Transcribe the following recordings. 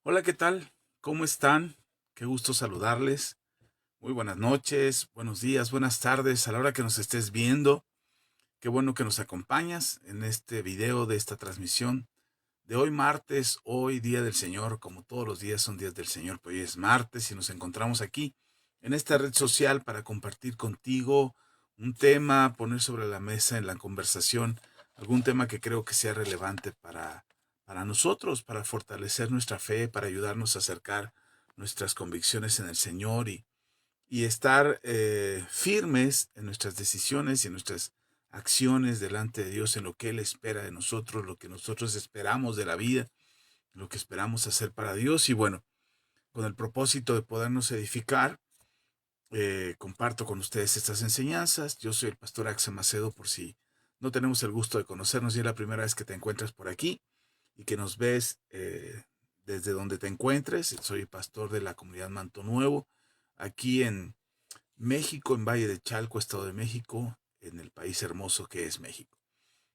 Hola, ¿qué tal? ¿Cómo están? Qué gusto saludarles. Muy buenas noches, buenos días, buenas tardes, a la hora que nos estés viendo. Qué bueno que nos acompañas en este video de esta transmisión de hoy martes, hoy Día del Señor. Como todos los días son días del Señor, pues hoy es martes y nos encontramos aquí en esta red social para compartir contigo un tema, poner sobre la mesa en la conversación algún tema que creo que sea relevante para nosotros, para fortalecer nuestra fe, para ayudarnos a acercar nuestras convicciones en el Señor y estar firmes en nuestras decisiones y en nuestras acciones delante de Dios, en lo que Él espera de nosotros, lo que nosotros esperamos de la vida, lo que esperamos hacer para Dios. Y bueno, con el propósito de podernos edificar, comparto con ustedes estas enseñanzas. Yo soy el pastor Axel Macedo, por si no tenemos el gusto de conocernos y es la primera vez que te encuentras por aquí y que nos ves desde donde te encuentres. Soy pastor de la comunidad Manto Nuevo, aquí en México, en Valle de Chalco, Estado de México, en el país hermoso que es México.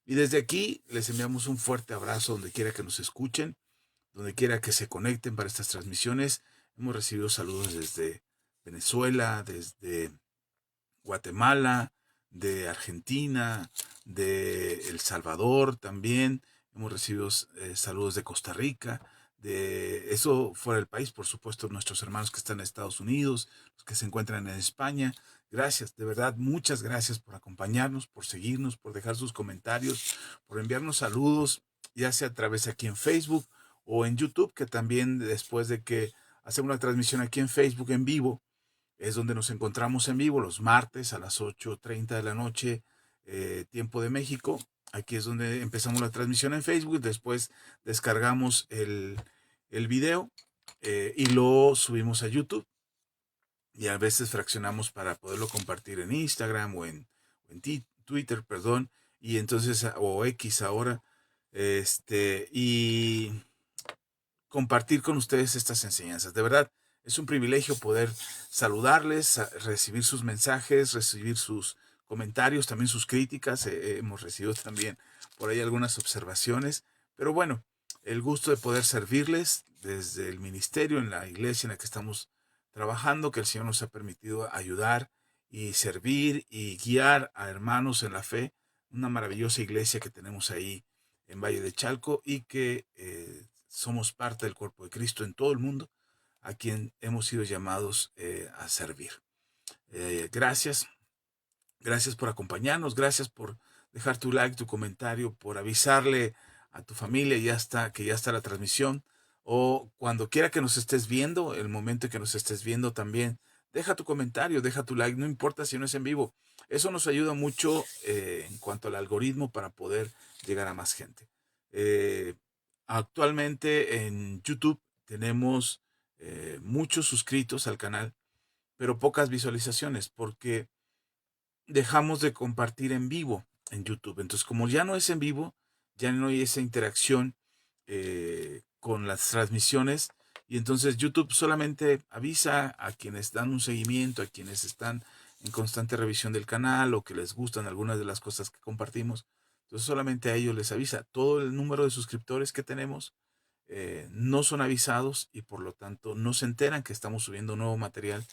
Y desde aquí les enviamos un fuerte abrazo donde quiera que nos escuchen, donde quiera que se conecten para estas transmisiones. Hemos recibido saludos desde Venezuela, desde Guatemala, de Argentina, de El Salvador también. Hemos recibido saludos de Costa Rica, de eso fuera del país, por supuesto, nuestros hermanos que están en Estados Unidos, los que se encuentran en España. Gracias, de verdad, muchas gracias por acompañarnos, por seguirnos, por dejar sus comentarios, por enviarnos saludos, ya sea a través de aquí en Facebook o en YouTube, que también después de que hacemos una transmisión aquí en Facebook en vivo, es donde nos encontramos en vivo los martes a las 8:30 de la noche, tiempo de México. Aquí es donde empezamos la transmisión en Facebook, después descargamos el video y lo subimos a YouTube. Y a veces fraccionamos para poderlo compartir en Instagram o en Twitter, perdón, y entonces, o X ahora, y compartir con ustedes estas enseñanzas. De verdad, es un privilegio poder saludarles, recibir sus mensajes, recibir sus comentarios, también sus críticas. Hemos recibido también por ahí algunas observaciones. Pero bueno, el gusto de poder servirles desde el ministerio en la iglesia en la que estamos trabajando, que el Señor nos ha permitido ayudar y servir y guiar a hermanos en la fe. Una maravillosa iglesia que tenemos ahí en Valle de Chalco y que somos parte del cuerpo de Cristo en todo el mundo, a quien hemos sido llamados a servir. Gracias, gracias por acompañarnos, gracias por dejar tu like, tu comentario, por avisarle a tu familia que ya está la transmisión, o cuando quiera que nos estés viendo, el momento en que nos estés viendo también, deja tu comentario, deja tu like, no importa si no es en vivo. Eso nos ayuda mucho en cuanto al algoritmo para poder llegar a más gente. Eh, Actualmente en YouTube tenemos muchos suscritos al canal, pero pocas visualizaciones porque dejamos de compartir en vivo en YouTube. Entonces, como ya no es en vivo, ya no hay esa interacción con las transmisiones. Y entonces YouTube solamente avisa a quienes dan un seguimiento, a quienes están en constante revisión del canal o que les gustan algunas de las cosas que compartimos. Entonces solamente a ellos les avisa. Todo el número de suscriptores que tenemos no son avisados y por lo tanto no se enteran que estamos subiendo nuevo material.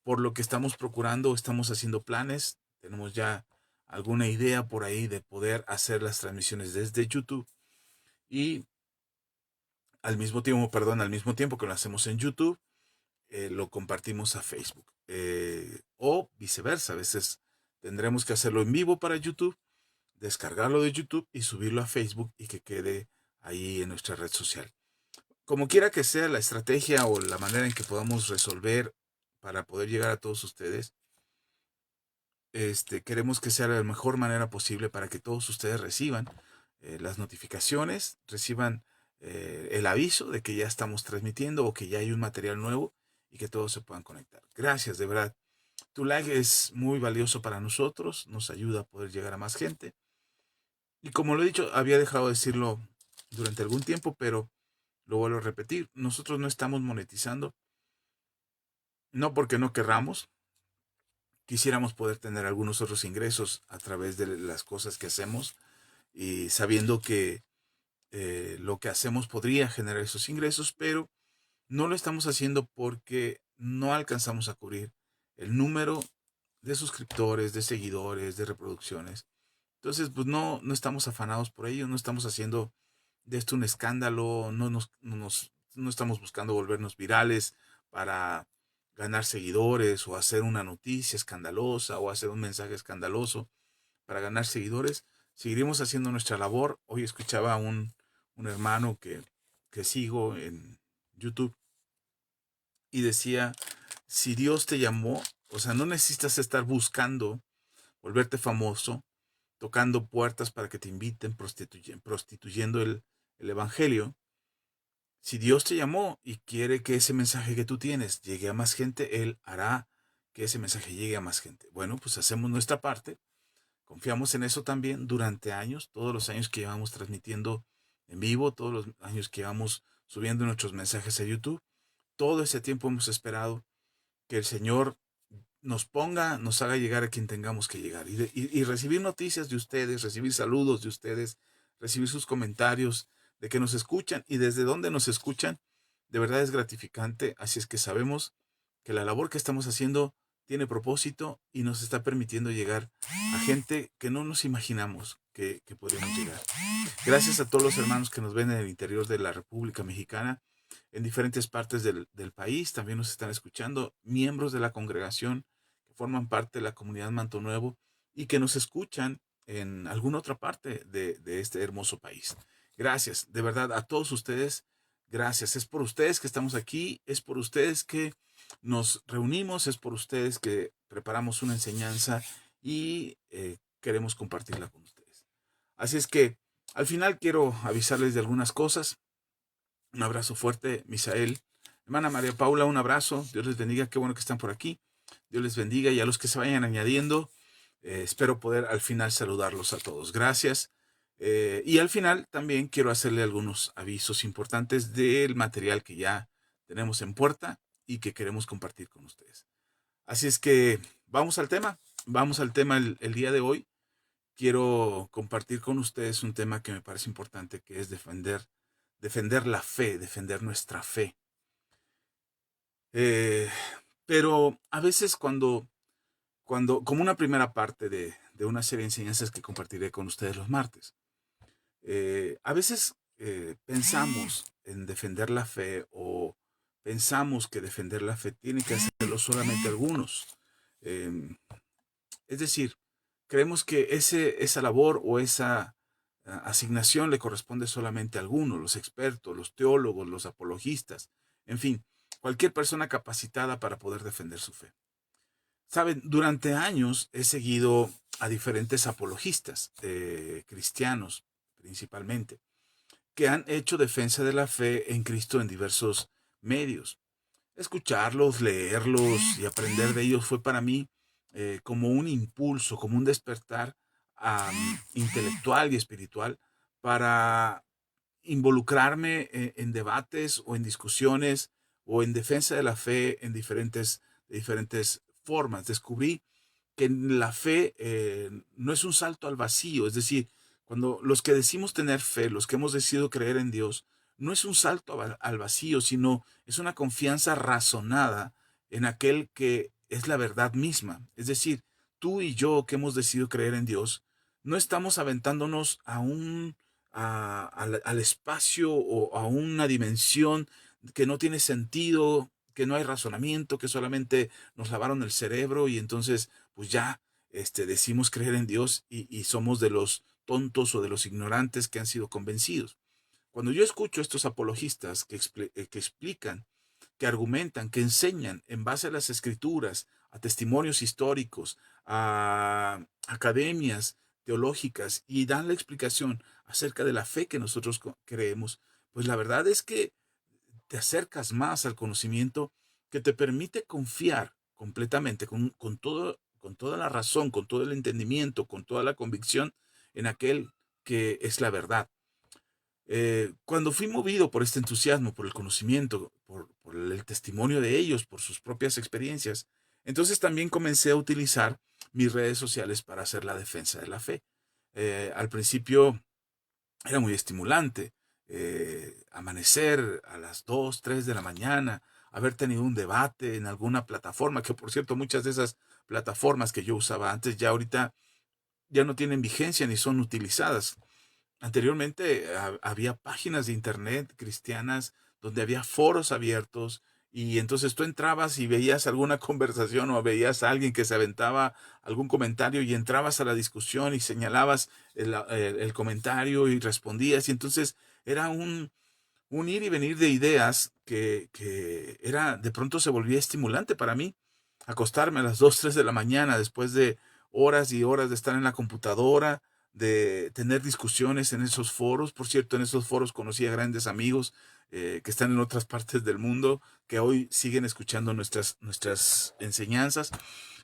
Por lo que estamos procurando, estamos haciendo planes, tenemos ya alguna idea por ahí de poder hacer las transmisiones desde YouTube y al mismo tiempo que lo hacemos en YouTube, lo compartimos a Facebook. O viceversa, a veces tendremos que hacerlo en vivo para YouTube, descargarlo de YouTube y subirlo a Facebook y que quede ahí en nuestra red social. Como quiera que sea la estrategia o la manera en que podamos resolver para poder llegar a todos ustedes, queremos que sea la mejor manera posible para que todos ustedes reciban las notificaciones, reciban el aviso de que ya estamos transmitiendo o que ya hay un material nuevo y que todos se puedan conectar. Gracias, de verdad. Tu like es muy valioso para nosotros, nos ayuda a poder llegar a más gente. Y como lo he dicho, había dejado de decirlo durante algún tiempo, pero lo vuelvo a repetir, nosotros no estamos monetizando, no porque no querramos, quisiéramos poder tener algunos otros ingresos a través de las cosas que hacemos y sabiendo que lo que hacemos podría generar esos ingresos, pero no lo estamos haciendo porque no alcanzamos a cubrir el número de suscriptores, de seguidores, de reproducciones. Entonces, pues no estamos afanados por ello, no estamos haciendo de esto un escándalo, no estamos buscando volvernos virales para ganar seguidores o hacer una noticia escandalosa o hacer un mensaje escandaloso para ganar seguidores. Seguiremos haciendo nuestra labor. Hoy escuchaba a un hermano que sigo en YouTube y decía, si Dios te llamó, o sea, no necesitas estar buscando volverte famoso, tocando puertas para que te inviten, prostituyendo el evangelio. Si Dios te llamó y quiere que ese mensaje que tú tienes llegue a más gente, Él hará que ese mensaje llegue a más gente. Bueno, pues hacemos nuestra parte, confiamos en eso también durante años, todos los años que llevamos transmitiendo en vivo, todos los años que llevamos subiendo nuestros mensajes a YouTube. Todo ese tiempo hemos esperado que el Señor nos haga llegar a quien tengamos que llegar y recibir noticias de ustedes, recibir saludos de ustedes, recibir sus comentarios de que nos escuchan y desde dónde nos escuchan, de verdad es gratificante. Así es que sabemos que la labor que estamos haciendo tiene propósito y nos está permitiendo llegar a gente que no nos imaginamos que podemos llegar. Gracias a todos los hermanos que nos ven en el interior de la República Mexicana, en diferentes partes del país, también nos están escuchando miembros de la congregación que forman parte de la comunidad Manto Nuevo y que nos escuchan en alguna otra parte de este hermoso país. Gracias, de verdad, a todos ustedes, gracias. Es por ustedes que estamos aquí, es por ustedes que nos reunimos, es por ustedes que preparamos una enseñanza y queremos compartirla con ustedes. Así es que al final quiero avisarles de algunas cosas. Un abrazo fuerte, Misael. Hermana María Paula, un abrazo. Dios les bendiga. Qué bueno que están por aquí. Dios les bendiga y a los que se vayan añadiendo, espero poder al final saludarlos a todos. Gracias. Y al final también quiero hacerle algunos avisos importantes del material que ya tenemos en puerta y que queremos compartir con ustedes. Así es que vamos al tema. Vamos al tema el día de hoy. Quiero compartir con ustedes un tema que me parece importante, que es defender la fe, defender nuestra fe. Pero a veces cuando, como una primera parte de una serie de enseñanzas que compartiré con ustedes los martes, a veces pensamos en defender la fe o pensamos que defender la fe tiene que hacerlo solamente algunos. Es decir, creemos que esa labor o esa asignación le corresponde solamente a algunos, los expertos, los teólogos, los apologistas, en fin, cualquier persona capacitada para poder defender su fe. Saben, durante años he seguido a diferentes apologistas, cristianos principalmente, que han hecho defensa de la fe en Cristo en diversos medios. Escucharlos, leerlos y aprender de ellos fue para mí como un impulso, como un despertar intelectual y espiritual para involucrarme en debates o en discusiones o en defensa de la fe en de diferentes formas. Descubrí que la fe no es un salto al vacío, es decir, cuando los que decimos tener fe, los que hemos decidido creer en Dios, no es un salto al vacío, sino es una confianza razonada en aquel que es la verdad misma. Es decir, tú y yo que hemos decidido creer en Dios, no estamos aventándonos al espacio o a una dimensión que no tiene sentido, que no hay razonamiento, que solamente nos lavaron el cerebro y entonces pues ya decimos creer en Dios y somos de los tontos o de los ignorantes que han sido convencidos. Cuando yo escucho a estos apologistas que explican, que argumentan, que enseñan en base a las escrituras, a testimonios históricos, a academias teológicas y dan la explicación acerca de la fe que nosotros creemos, pues la verdad es que te acercas más al conocimiento que te permite confiar completamente, con toda la razón, con todo el entendimiento, con toda la convicción en aquel que es la verdad. Cuando fui movido por este entusiasmo, por el conocimiento, por el testimonio de ellos, por sus propias experiencias, entonces también comencé a utilizar mis redes sociales para hacer la defensa de la fe. Al principio era muy estimulante. amanecer a las 2, 3 de la mañana, haber tenido un debate en alguna plataforma, que por cierto muchas de esas plataformas que yo usaba antes ya ahorita ya no tienen vigencia ni son utilizadas. Anteriormente había páginas de internet cristianas donde había foros abiertos y entonces tú entrabas y veías alguna conversación o veías a alguien que se aventaba algún comentario y entrabas a la discusión y señalabas el comentario y respondías y entonces era un ir y venir de ideas que era, de pronto se volvía estimulante para mí. Acostarme a las 2 3 de la mañana después de horas y horas de estar en la computadora, de tener discusiones en esos foros. Por cierto, en esos foros conocí a grandes amigos que están en otras partes del mundo, que hoy siguen escuchando nuestras enseñanzas.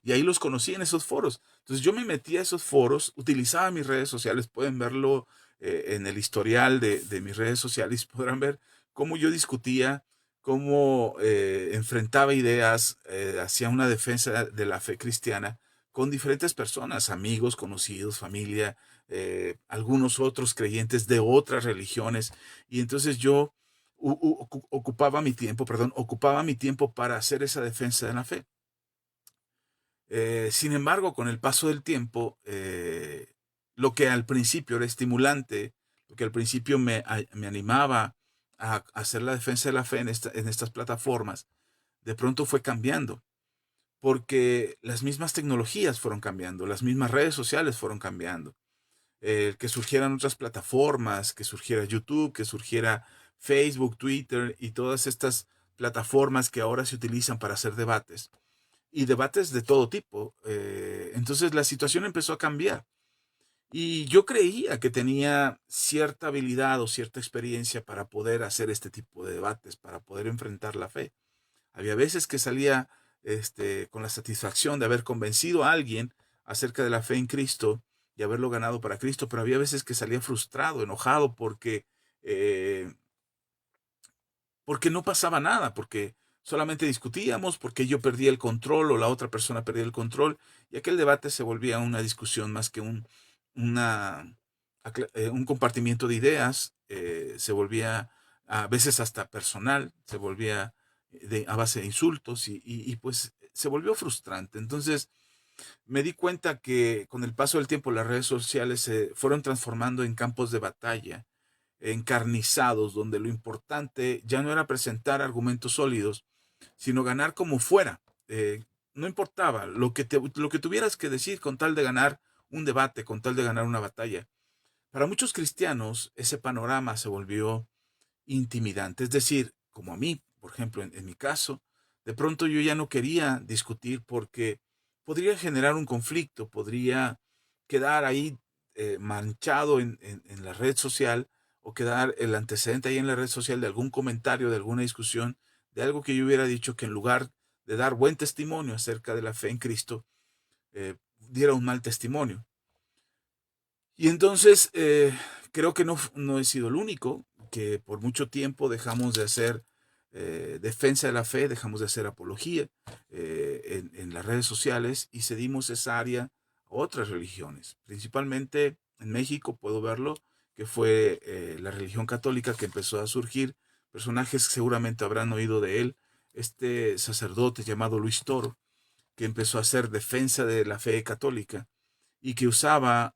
Y ahí los conocí en esos foros. Entonces yo me metí a esos foros, utilizaba mis redes sociales, pueden verlo en el historial de mis redes sociales, podrán ver cómo yo discutía, cómo enfrentaba ideas, hacía una defensa de la fe cristiana con diferentes personas, amigos, conocidos, familia, algunos otros creyentes de otras religiones. Y entonces yo ocupaba mi tiempo para hacer esa defensa de la fe. Sin embargo, con el paso del tiempo, lo que al principio era estimulante, lo que al principio me animaba a hacer la defensa de la fe en estas plataformas, de pronto fue cambiando, porque las mismas tecnologías fueron cambiando, las mismas redes sociales fueron cambiando. Que surgieran otras plataformas, que surgiera YouTube, que surgiera Facebook, Twitter y todas estas plataformas que ahora se utilizan para hacer debates y debates de todo tipo. Entonces la situación empezó a cambiar y yo creía que tenía cierta habilidad o cierta experiencia para poder hacer este tipo de debates, para poder enfrentar la fe. Había veces que salía con la satisfacción de haber convencido a alguien acerca de la fe en Cristo y haberlo ganado para Cristo, pero había veces que salía frustrado, enojado eh, porque no pasaba nada, porque solamente discutíamos, porque yo perdía el control o la otra persona perdía el control, y aquel debate se volvía una discusión más que una, un compartimiento de ideas, se volvía a veces hasta personal, se volvía a base de insultos y pues se volvió frustrante. Entonces me di cuenta que con el paso del tiempo las redes sociales se fueron transformando en campos de batalla encarnizados, donde lo importante ya no era presentar argumentos sólidos, sino ganar como fuera. No importaba lo que tuvieras que decir con tal de ganar un debate, con tal de ganar una batalla. Para muchos cristianos ese panorama se volvió intimidante. Es decir, como a mí, por ejemplo, en mi caso, de pronto yo ya no quería discutir porque podría generar un conflicto, podría quedar ahí manchado en la red social o quedar el antecedente ahí en la red social de algún comentario, de alguna discusión, de algo que yo hubiera dicho que en lugar de dar buen testimonio acerca de la fe en Cristo, diera un mal testimonio. Y entonces creo que no he sido el único, que por mucho tiempo dejamos de hacer defensa de la fe, dejamos de hacer apología en las redes sociales y cedimos esa área a otras religiones. Principalmente en México puedo verlo, que fue la religión católica que empezó a surgir. Personajes que seguramente habrán oído de él. Este sacerdote llamado Luis Toro, que empezó a hacer defensa de la fe católica y que usaba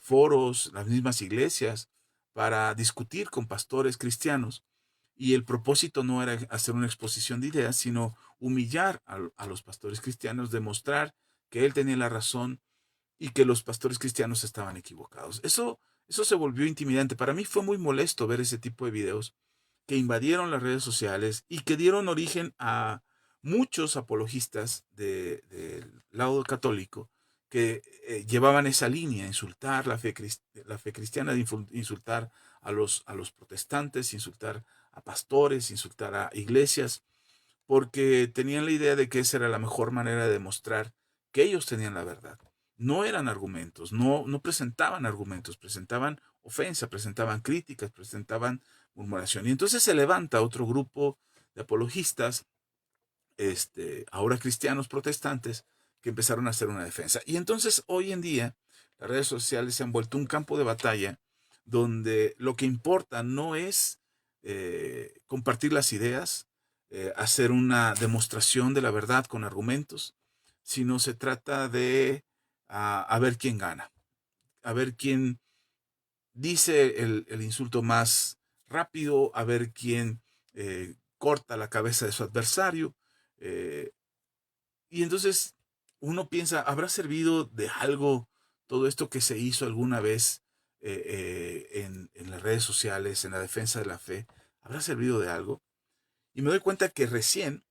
foros, las mismas iglesias, para discutir con pastores cristianos. Y el propósito no era hacer una exposición de ideas, sino humillar a los pastores cristianos, demostrar que él tenía la razón y que los pastores cristianos estaban equivocados. Eso se volvió intimidante. Para mí fue muy molesto ver ese tipo de videos que invadieron las redes sociales y que dieron origen a muchos apologistas del lado católico que llevaban esa línea, insultar la fe cristiana, insultar a los protestantes, insultar a pastores, insultar a iglesias, porque tenían la idea de que esa era la mejor manera de demostrar que ellos tenían la verdad. No eran argumentos, no presentaban argumentos, presentaban ofensa, presentaban críticas, presentaban murmuración. Y entonces se levanta otro grupo de apologistas, ahora cristianos protestantes, que empezaron a hacer una defensa. Y entonces hoy en día las redes sociales se han vuelto un campo de batalla donde lo que importa no es compartir las ideas, hacer una demostración de la verdad con argumentos, sino se trata de a ver quién gana, a ver quién dice el insulto más rápido, a ver quién corta la cabeza de su adversario. eh, y entonces uno piensa, ¿habrá servido de algo todo esto que se hizo alguna vez en las redes sociales, en la defensa de la fe? ¿Habrá servido de algo? Y me doy cuenta que recién,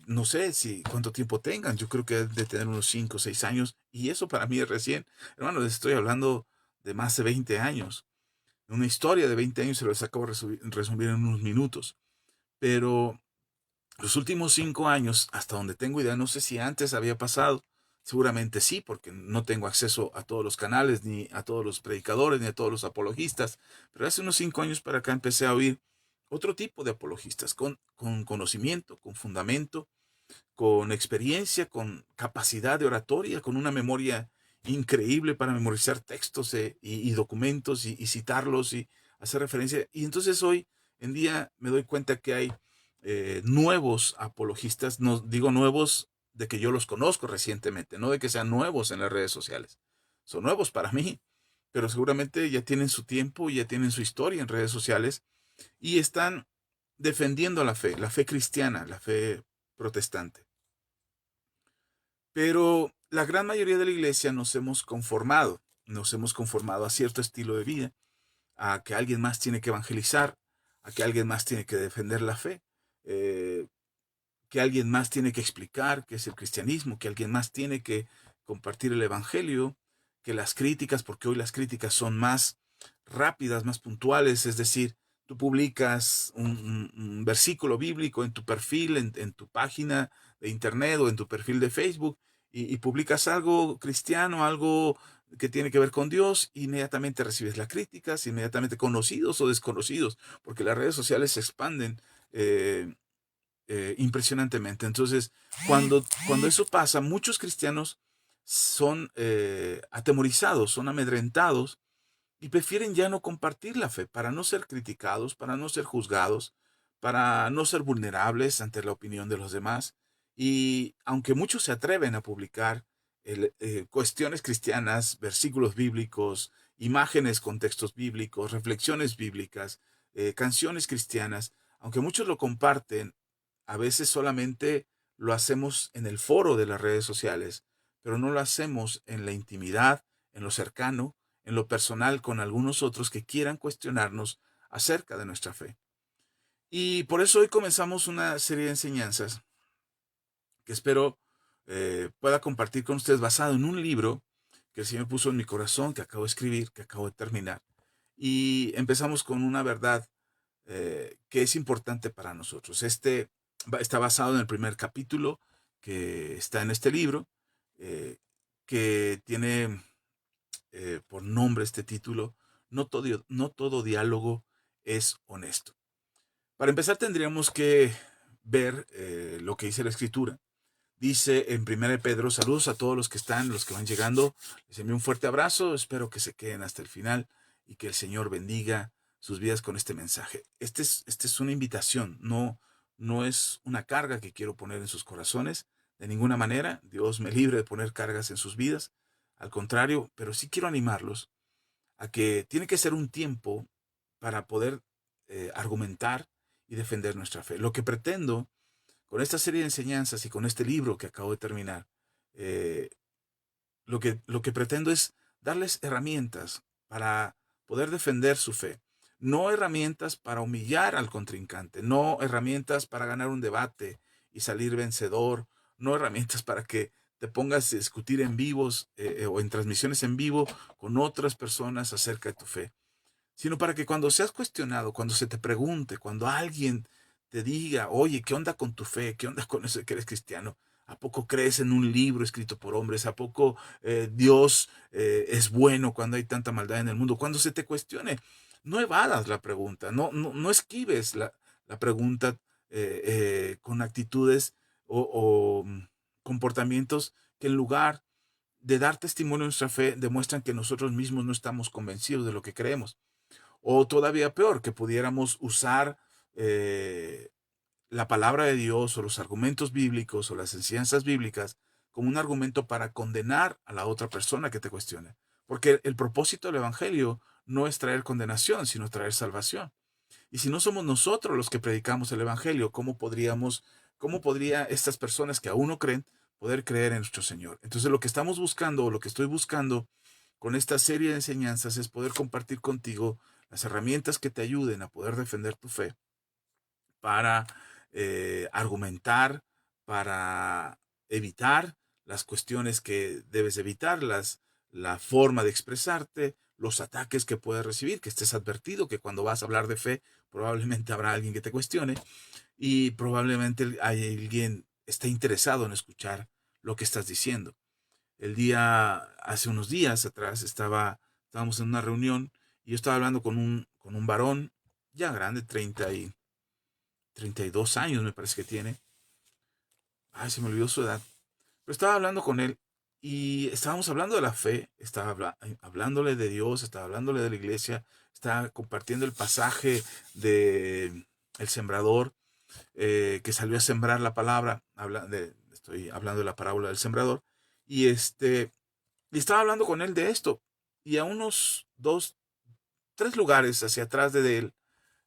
no sé si cuánto tiempo tengan, yo creo que de tener unos 5 o 6 años, y eso para mí es recién. Hermano, les estoy hablando de más de 20 años. Una historia de 20 años se los acabo de resumir en unos minutos. Pero los últimos 5 años, hasta donde tengo idea, no sé si antes había pasado. Seguramente sí, porque no tengo acceso a todos los canales, ni a todos los predicadores, ni a todos los apologistas. Pero hace unos 5 años para acá empecé a oír otro tipo de apologistas, con conocimiento, con fundamento, con experiencia, con capacidad de oratoria, con una memoria increíble para memorizar textos y documentos y citarlos y hacer referencia. Y entonces hoy en día me doy cuenta que hay nuevos apologistas, no digo nuevos de que yo los conozco recientemente, no de que sean nuevos en las redes sociales. Son nuevos para mí, pero seguramente ya tienen su tiempo, ya tienen su historia en redes sociales y están defendiendo la fe cristiana, la fe protestante. Pero la gran mayoría de la iglesia nos hemos conformado a cierto estilo de vida, a que alguien más tiene que evangelizar, a que alguien más tiene que defender la fe, eh, que alguien más tiene que explicar qué es el cristianismo, que alguien más tiene que compartir el evangelio, que las críticas, porque hoy las críticas son más rápidas, más puntuales, es decir, tú publicas un versículo bíblico en tu perfil, en tu página de internet o en tu perfil de Facebook y publicas algo cristiano, algo que tiene que ver con Dios, inmediatamente recibes las críticas, inmediatamente conocidos o desconocidos, porque las redes sociales se expanden impresionantemente. Entonces, cuando eso pasa, muchos cristianos son atemorizados, son amedrentados y prefieren ya no compartir la fe para no ser criticados, para no ser juzgados, para no ser vulnerables ante la opinión de los demás. Y aunque muchos se atreven a publicar cuestiones cristianas, versículos bíblicos, imágenes con textos bíblicos, reflexiones bíblicas, canciones cristianas, aunque muchos lo comparten, a veces solamente lo hacemos en el foro de las redes sociales, pero no lo hacemos en la intimidad, en lo cercano, en lo personal con algunos otros que quieran cuestionarnos acerca de nuestra fe. Y por eso hoy comenzamos una serie de enseñanzas que espero pueda compartir con ustedes basado en un libro que el Señor puso en mi corazón, que acabo de escribir, que acabo de terminar. Y empezamos con una verdad que es importante para nosotros. Está basado en el primer capítulo que está en este libro, que tiene por nombre este título, no todo diálogo es honesto. Para empezar tendríamos que ver lo que dice la Escritura. Dice en 1 Pedro, saludos a todos los que están, los que van llegando. Les envío un fuerte abrazo, espero que se queden hasta el final y que el Señor bendiga sus vidas con este mensaje. Este es una invitación, no es una carga que quiero poner en sus corazones, de ninguna manera. Dios me libre de poner cargas en sus vidas, al contrario, pero sí quiero animarlos a que tiene que ser un tiempo para poder argumentar y defender nuestra fe. Lo que pretendo con esta serie de enseñanzas y con este libro que acabo de terminar, eh, lo que pretendo es darles herramientas para poder defender su fe. No herramientas para humillar al contrincante, no herramientas para ganar un debate y salir vencedor, no herramientas para que te pongas a discutir en vivos o en transmisiones en vivo con otras personas acerca de tu fe, sino para que cuando seas cuestionado, cuando se te pregunte, cuando alguien te diga, oye, ¿qué onda con tu fe? ¿Qué onda con eso de que eres cristiano? ¿A poco crees en un libro escrito por hombres? ¿A poco Dios es bueno cuando hay tanta maldad en el mundo? Cuando se te cuestione, no evadas la pregunta, no esquives la pregunta con actitudes o comportamientos que en lugar de dar testimonio de nuestra fe demuestran que nosotros mismos no estamos convencidos de lo que creemos. O todavía peor, que pudiéramos usar la palabra de Dios o los argumentos bíblicos o las enseñanzas bíblicas como un argumento para condenar a la otra persona que te cuestione. Porque el propósito del Evangelio no es traer condenación, sino traer salvación. Y si no somos nosotros los que predicamos el Evangelio, cómo podría estas personas que aún no creen poder creer en nuestro Señor? Entonces lo que estamos buscando, o lo que estoy buscando con esta serie de enseñanzas, es poder compartir contigo las herramientas que te ayuden a poder defender tu fe, para argumentar, para evitar las cuestiones que debes evitar, la forma de expresarte, los ataques que puedes recibir, que estés advertido que cuando vas a hablar de fe, probablemente habrá alguien que te cuestione y probablemente hay alguien esté interesado en escuchar lo que estás diciendo. Hace unos días atrás, estábamos en una reunión y yo estaba hablando con un varón ya grande, 32 años me parece que tiene. Ay, se me olvidó su edad. Pero estaba hablando con él y estábamos hablando de la fe, estaba hablándole de Dios, estaba hablándole de la iglesia, estaba compartiendo el pasaje de el sembrador, que salió a sembrar la palabra. Estoy hablando de la parábola del sembrador. Y estaba hablando con él de esto. Y a unos 3 lugares hacia atrás de él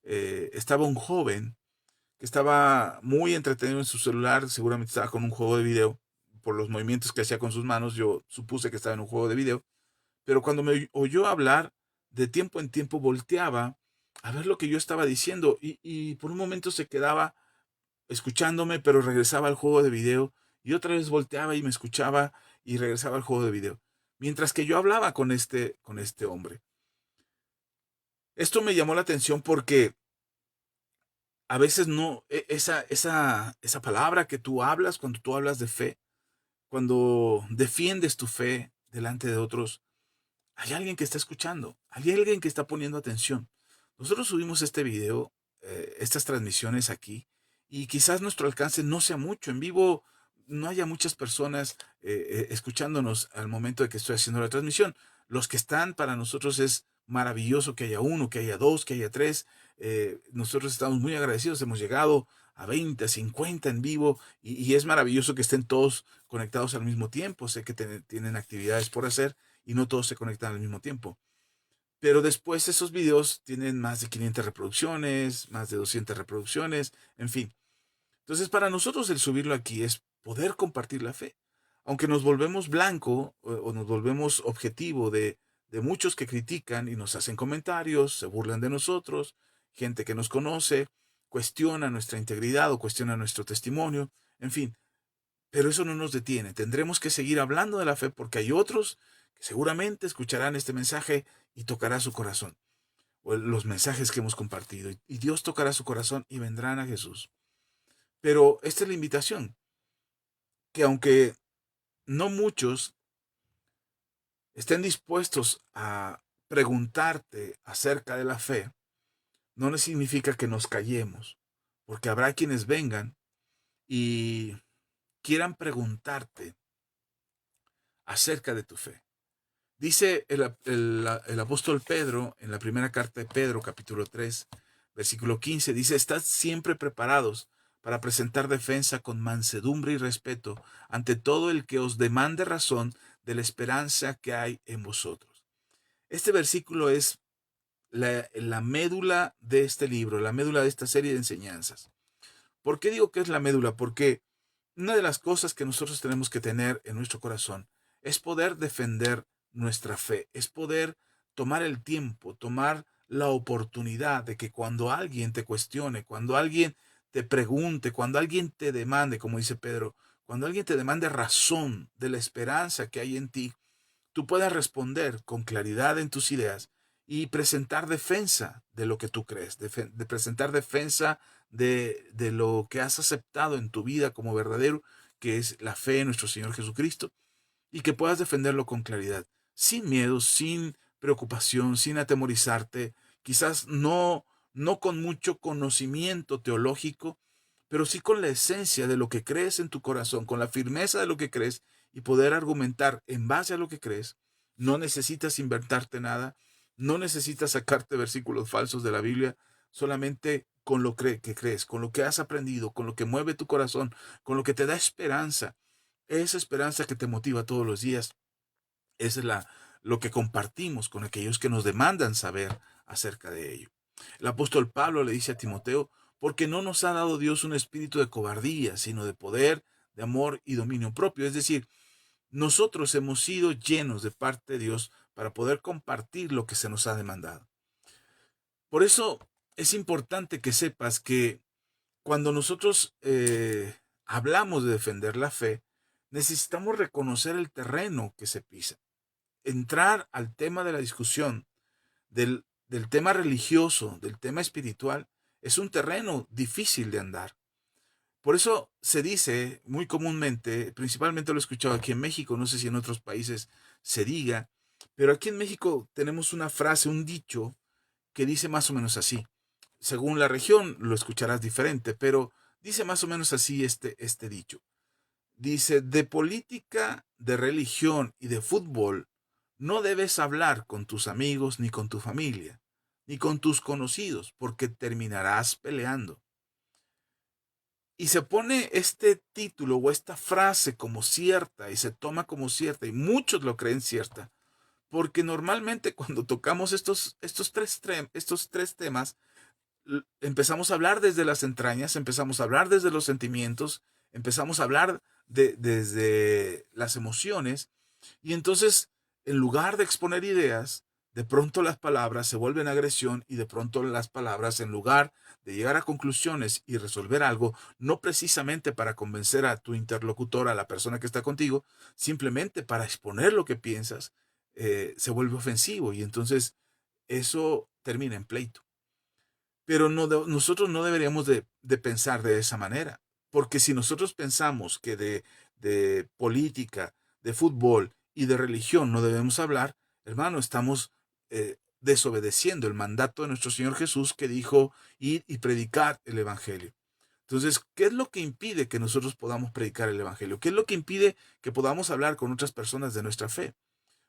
estaba un joven que estaba muy entretenido en su celular. Seguramente estaba con un juego de video. Por los movimientos que hacía con sus manos, yo supuse que estaba en un juego de video. Pero cuando me oyó hablar, de tiempo en tiempo volteaba a ver lo que yo estaba diciendo y por un momento se quedaba escuchándome, pero regresaba al juego de video y otra vez volteaba y me escuchaba y regresaba al juego de video. Mientras que yo hablaba con este hombre. Esto me llamó la atención porque a veces no, esa palabra que tú hablas cuando tú hablas de fe, cuando defiendes tu fe delante de otros, hay alguien que está escuchando, hay alguien que está poniendo atención. Nosotros subimos este video, estas transmisiones aquí, y quizás nuestro alcance no sea mucho. En vivo no haya muchas personas escuchándonos al momento de que estoy haciendo la transmisión. Los que están, para nosotros es maravilloso que haya uno, que haya dos, que haya tres. Nosotros estamos muy agradecidos, hemos llegado a 20, a 50 en vivo, y es maravilloso que estén todos conectados al mismo tiempo. Sé que tienen actividades por hacer y no todos se conectan al mismo tiempo. Pero después esos videos tienen más de 500 reproducciones, más de 200 reproducciones, en fin. Entonces, para nosotros el subirlo aquí es poder compartir la fe. Aunque nos volvemos blanco o nos volvemos objetivo de muchos que critican y nos hacen comentarios, se burlan de nosotros, gente que nos conoce, cuestiona nuestra integridad o cuestiona nuestro testimonio, en fin. Pero eso no nos detiene. Tendremos que seguir hablando de la fe porque hay otros que seguramente escucharán este mensaje y tocará su corazón. O los mensajes que hemos compartido. Y Dios tocará su corazón y vendrán a Jesús. Pero esta es la invitación. Que aunque no muchos estén dispuestos a preguntarte acerca de la fe, no significa que nos callemos. Porque habrá quienes vengan y quieran preguntarte acerca de tu fe. Dice el apóstol Pedro en la primera carta de Pedro, capítulo 3, versículo 15, dice: estad siempre preparados para presentar defensa con mansedumbre y respeto ante todo el que os demande razón de la esperanza que hay en vosotros. Este versículo es la médula de este libro, la médula de esta serie de enseñanzas. ¿Por qué digo que es la médula? Porque una de las cosas que nosotros tenemos que tener en nuestro corazón es poder defender nuestra fe, es poder tomar el tiempo, tomar la oportunidad de que cuando alguien te cuestione, cuando alguien te pregunte, cuando alguien te demande, como dice Pedro, cuando alguien te demande razón de la esperanza que hay en ti, tú puedas responder con claridad en tus ideas y presentar defensa de lo que tú crees, de presentar defensa de lo que has aceptado en tu vida como verdadero, que es la fe en nuestro Señor Jesucristo, y que puedas defenderlo con claridad, sin miedo, sin preocupación, sin atemorizarte, quizás no con mucho conocimiento teológico, pero sí con la esencia de lo que crees en tu corazón, con la firmeza de lo que crees y poder argumentar en base a lo que crees. No necesitas inventarte nada, No necesitas sacarte versículos falsos de la Biblia solamente con lo que crees, con lo que has aprendido, con lo que mueve tu corazón, con lo que te da esperanza. Esa esperanza que te motiva todos los días, esa es lo que compartimos con aquellos que nos demandan saber acerca de ello. El apóstol Pablo le dice a Timoteo, porque no nos ha dado Dios un espíritu de cobardía, sino de poder, de amor y dominio propio. Es decir, nosotros hemos sido llenos de parte de Dios para poder compartir lo que se nos ha demandado. Por eso es importante que sepas que cuando nosotros hablamos de defender la fe, necesitamos reconocer el terreno que se pisa. Entrar al tema de la discusión, del tema religioso, del tema espiritual, es un terreno difícil de andar. Por eso se dice muy comúnmente, principalmente lo he escuchado aquí en México, no sé si en otros países se diga, pero aquí en México tenemos una frase, un dicho que dice más o menos así. Según la región lo escucharás diferente, pero dice más o menos así este dicho. Dice, de política, de religión y de fútbol no debes hablar con tus amigos ni con tu familia, ni con tus conocidos, porque terminarás peleando. Y se pone este título o esta frase como cierta y se toma como cierta y muchos lo creen cierta, porque normalmente cuando tocamos estos tres temas, empezamos a hablar desde las entrañas, empezamos a hablar desde los sentimientos, empezamos a hablar desde las emociones, y entonces, en lugar de exponer ideas, de pronto las palabras se vuelven agresión y de pronto las palabras, en lugar de llegar a conclusiones y resolver algo, no precisamente para convencer a tu interlocutor, a la persona que está contigo, simplemente para exponer lo que piensas, se vuelve ofensivo y entonces eso termina en pleito. Pero nosotros no deberíamos de pensar de esa manera, porque si nosotros pensamos que de política, de fútbol y de religión no debemos hablar, hermano, estamos desobedeciendo el mandato de nuestro Señor Jesús que dijo ir y predicar el Evangelio. Entonces, ¿qué es lo que impide que nosotros podamos predicar el Evangelio? ¿Qué es lo que impide que podamos hablar con otras personas de nuestra fe?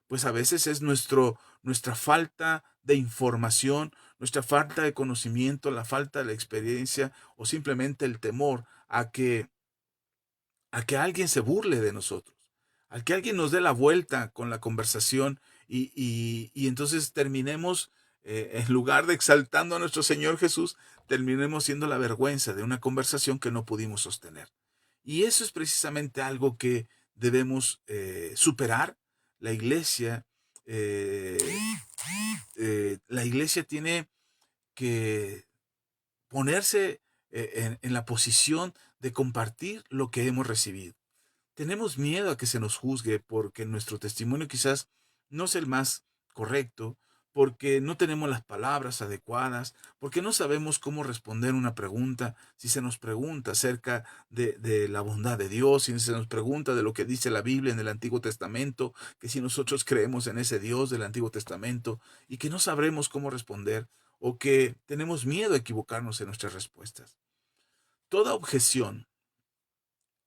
Pues a veces es nuestra falta de información, nuestra falta de conocimiento, la falta de la experiencia o simplemente el temor a que alguien se burle de nosotros, a que alguien nos dé la vuelta con la conversación y entonces terminemos, en lugar de exaltando a nuestro Señor Jesús, terminemos siendo la vergüenza de una conversación que no pudimos sostener. Y eso es precisamente algo que debemos superar. La iglesia, eh, la iglesia tiene que ponerse en la posición de compartir lo que hemos recibido. Tenemos miedo a que se nos juzgue porque nuestro testimonio quizás no es el más correcto, porque no tenemos las palabras adecuadas, porque no sabemos cómo responder una pregunta, si se nos pregunta acerca de la bondad de Dios, si se nos pregunta de lo que dice la Biblia en el Antiguo Testamento, que si nosotros creemos en ese Dios del Antiguo Testamento y que no sabremos cómo responder o que tenemos miedo a equivocarnos en nuestras respuestas. Toda objeción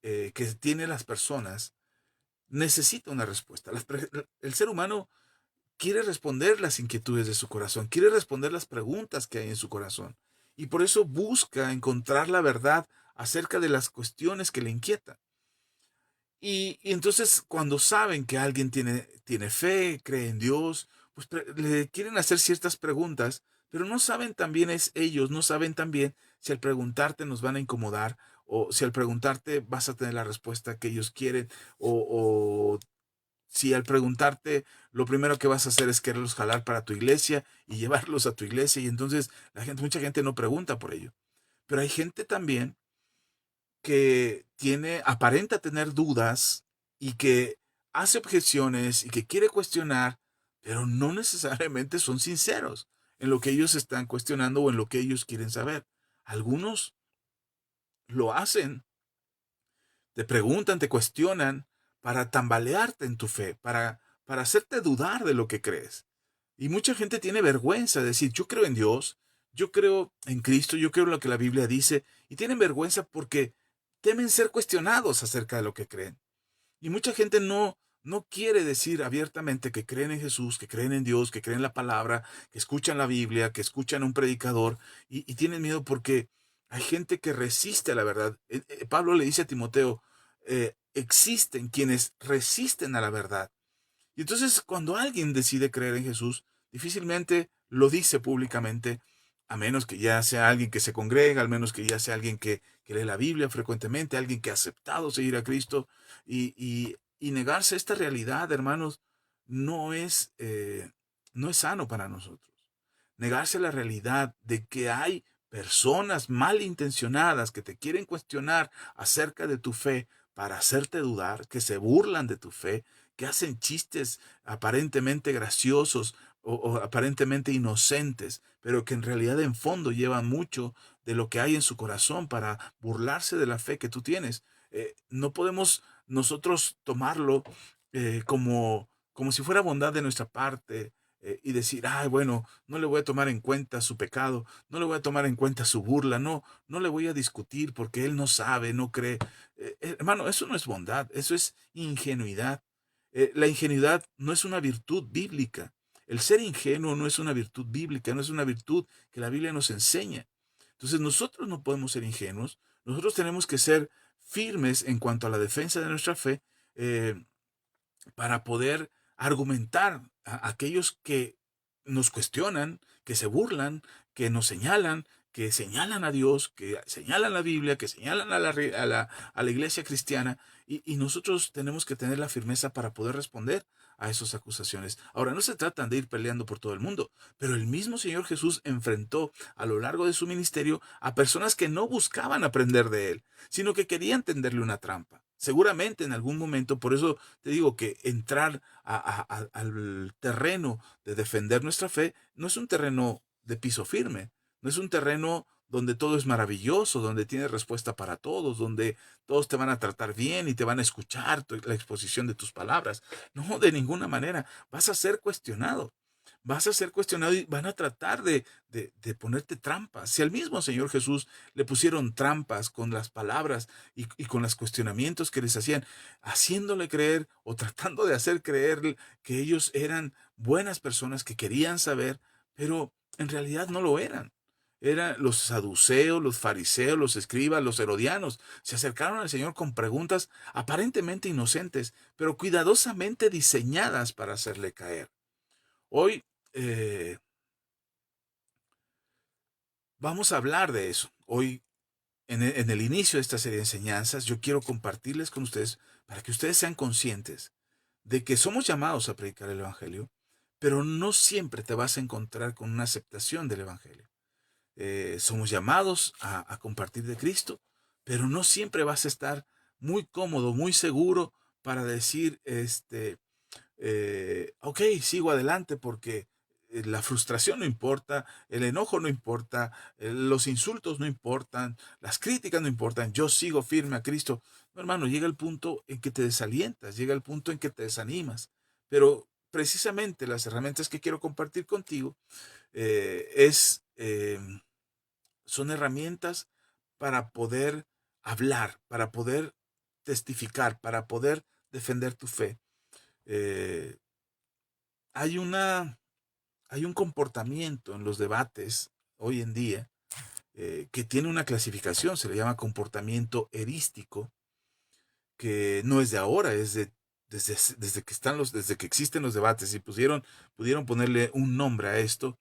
que tienen las personas necesita una respuesta. El ser humano quiere responder las inquietudes de su corazón, quiere responder las preguntas que hay en su corazón. Y por eso busca encontrar la verdad acerca de las cuestiones que le inquietan. Y entonces cuando saben que alguien tiene fe, cree en Dios, pues le quieren hacer ciertas preguntas, pero no saben también ellos, no saben también si al preguntarte nos van a incomodar o si al preguntarte vas a tener la respuesta que ellos quieren o si al preguntarte lo primero que vas a hacer es quererlos jalar para tu iglesia y llevarlos a tu iglesia y entonces mucha gente no pregunta por ello. Pero hay gente también que aparenta tener dudas y que hace objeciones y que quiere cuestionar, pero no necesariamente son sinceros en lo que ellos están cuestionando o en lo que ellos quieren saber. Algunos lo hacen, te preguntan, te cuestionan para tambalearte en tu fe, para hacerte dudar de lo que crees. Y mucha gente tiene vergüenza de decir, yo creo en Dios, yo creo en Cristo, yo creo en lo que la Biblia dice, y tienen vergüenza porque temen ser cuestionados acerca de lo que creen. Y mucha gente no quiere decir abiertamente que creen en Jesús, que creen en Dios, que creen en la palabra, que escuchan la Biblia, que escuchan a un predicador y tienen miedo porque hay gente que resiste a la verdad. Pablo le dice a Timoteo, existen quienes resisten a la verdad. Y entonces cuando alguien decide creer en Jesús, difícilmente lo dice públicamente, a menos que ya sea alguien que se congrega, al menos que ya sea alguien que lee la Biblia frecuentemente, alguien que ha aceptado seguir a Cristo y negarse a esta realidad, hermanos, no es, no es sano para nosotros. Negarse a la realidad de que hay personas malintencionadas que te quieren cuestionar acerca de tu fe para hacerte dudar, que se burlan de tu fe, que hacen chistes aparentemente graciosos o aparentemente inocentes, pero que en realidad en fondo llevan mucho de lo que hay en su corazón para burlarse de la fe que tú tienes. No podemos nosotros tomarlo como si fuera bondad de nuestra parte y decir, ay, bueno, no le voy a tomar en cuenta su pecado, no le voy a tomar en cuenta su burla, no le voy a discutir porque él no sabe, no cree. Hermano, eso no es bondad, eso es ingenuidad. La ingenuidad no es una virtud bíblica. El ser ingenuo no es una virtud bíblica, no es una virtud que la Biblia nos enseña. Entonces nosotros no podemos ser ingenuos, nosotros tenemos que ser firmes en cuanto a la defensa de nuestra fe eh, para poder argumentar a aquellos que nos cuestionan, que se burlan, que señalan a Dios, que señalan la Biblia, que señalan a la iglesia cristiana, y nosotros tenemos que tener la firmeza para poder responder a esas acusaciones. Ahora, no se trata de ir peleando por todo el mundo, pero el mismo Señor Jesús enfrentó a lo largo de su ministerio a personas que no buscaban aprender de él, sino que querían tenderle una trampa. Seguramente en algún momento, por eso te digo que entrar al terreno de defender nuestra fe no es un terreno de piso firme, no es un terreno donde todo es maravilloso, donde tienes respuesta para todos, donde todos te van a tratar bien y te van a escuchar la exposición de tus palabras. No, de ninguna manera. Vas a ser cuestionado. Vas a ser cuestionado y van a tratar de ponerte trampas. Si al mismo Señor Jesús le pusieron trampas con las palabras y con los cuestionamientos que les hacían, haciéndole creer o tratando de hacer creer que ellos eran buenas personas que querían saber, pero en realidad no lo eran. Eran los saduceos, los fariseos, los escribas, los herodianos. Se acercaron al Señor con preguntas aparentemente inocentes, pero cuidadosamente diseñadas para hacerle caer. Hoy eh, vamos a hablar de eso. Hoy, en el inicio de esta serie de enseñanzas, yo quiero compartirles con ustedes para que ustedes sean conscientes de que somos llamados a predicar el Evangelio, pero no siempre te vas a encontrar con una aceptación del Evangelio. Somos llamados a compartir de Cristo, pero no siempre vas a estar muy cómodo, muy seguro para decir, ok, sigo adelante porque la frustración no importa, el enojo no importa, los insultos no importan, las críticas no importan, yo sigo firme a Cristo. No, hermano, llega el punto en que te desalientas, llega el punto en que te desanimas, pero precisamente las herramientas que quiero compartir contigo son herramientas para poder hablar, para poder testificar, para poder defender tu fe. Eh, hay hay un comportamiento en los debates hoy en día que tiene una clasificación, se le llama comportamiento erístico, que no es de ahora, desde que existen los debates y pudieron ponerle un nombre a esto,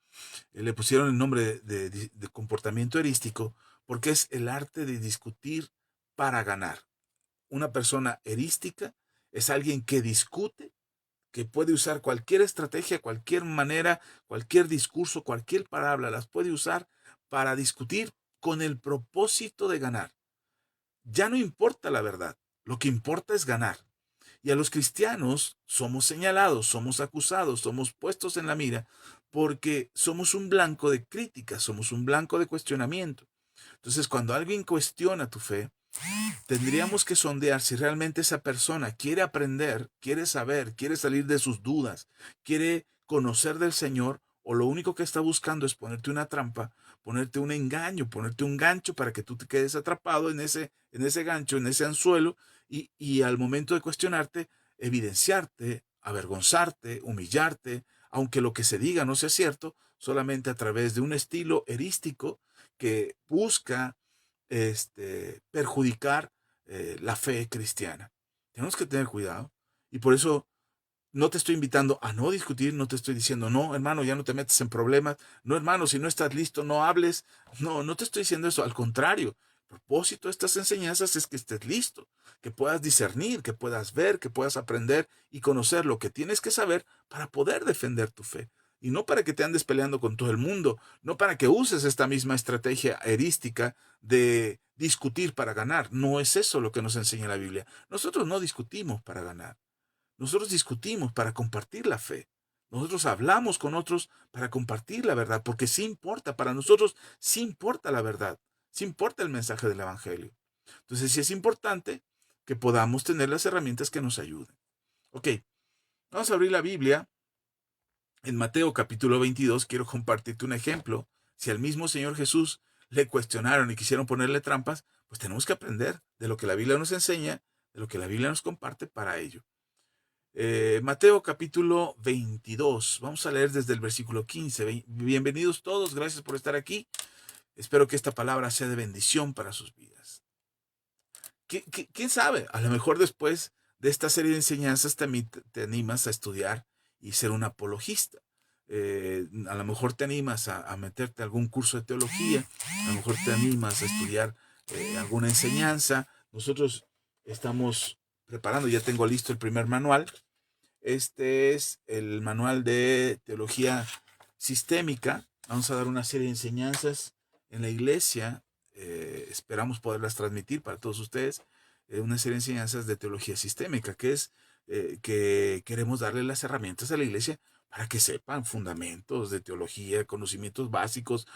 le pusieron el nombre de comportamiento erístico porque es el arte de discutir para ganar. Una persona erística es alguien que discute, que puede usar cualquier estrategia, cualquier manera, cualquier discurso, cualquier palabra, las puede usar para discutir con el propósito de ganar. Ya no importa la verdad, lo que importa es ganar. Y a los cristianos somos señalados, somos acusados, somos puestos en la mira porque somos un blanco de críticas, somos un blanco de cuestionamiento. Entonces, cuando alguien cuestiona tu fe, tendríamos que sondear si realmente esa persona quiere aprender, quiere saber, quiere salir de sus dudas, quiere conocer del Señor, o lo único que está buscando es ponerte una trampa, ponerte un engaño, ponerte un gancho para que tú te quedes atrapado en ese gancho, en ese anzuelo, y al momento de cuestionarte, evidenciarte, avergonzarte, humillarte, aunque lo que se diga no sea cierto, solamente a través de un estilo erístico que busca perjudicar la fe cristiana. Tenemos que tener cuidado y por eso no te estoy invitando a no discutir, no te estoy diciendo, no, hermano, ya no te metes en problemas, no, hermano, si no estás listo, no hables. No, no te estoy diciendo eso, al contrario. El propósito de estas enseñanzas es que estés listo, que puedas discernir, que puedas ver, que puedas aprender y conocer lo que tienes que saber para poder defender tu fe. Y no para que te andes peleando con todo el mundo, no para que uses esta misma estrategia erística de discutir para ganar. No es eso lo que nos enseña la Biblia. Nosotros no discutimos para ganar. Nosotros discutimos para compartir la fe. Nosotros hablamos con otros para compartir la verdad, porque sí importa, para nosotros sí importa la verdad, sí importa el mensaje del Evangelio. Entonces sí es importante que podamos tener las herramientas que nos ayuden. Ok, vamos a abrir la Biblia. En Mateo capítulo 22 quiero compartirte un ejemplo. Si al mismo Señor Jesús le cuestionaron y quisieron ponerle trampas, pues tenemos que aprender de lo que la Biblia nos enseña, de lo que la Biblia nos comparte para ello. Mateo capítulo 22. Vamos a leer desde el versículo 15. Bienvenidos todos, gracias por estar aquí. Espero que esta palabra sea de bendición para sus vidas. ¿Quién sabe? A lo mejor después de esta serie de enseñanzas te animas a estudiar y ser un apologista. A lo mejor te animas a meterte a algún curso de teología. A lo mejor te animas a estudiar alguna enseñanza. Nosotros estamos preparando, ya tengo listo el primer manual. Este es el manual de teología sistémica. Vamos a dar una serie de enseñanzas en la iglesia. Esperamos poderlas transmitir para todos ustedes. Una serie de enseñanzas de teología sistémica, que es que queremos darle las herramientas a la iglesia para que sepan fundamentos de teología, conocimientos básicos,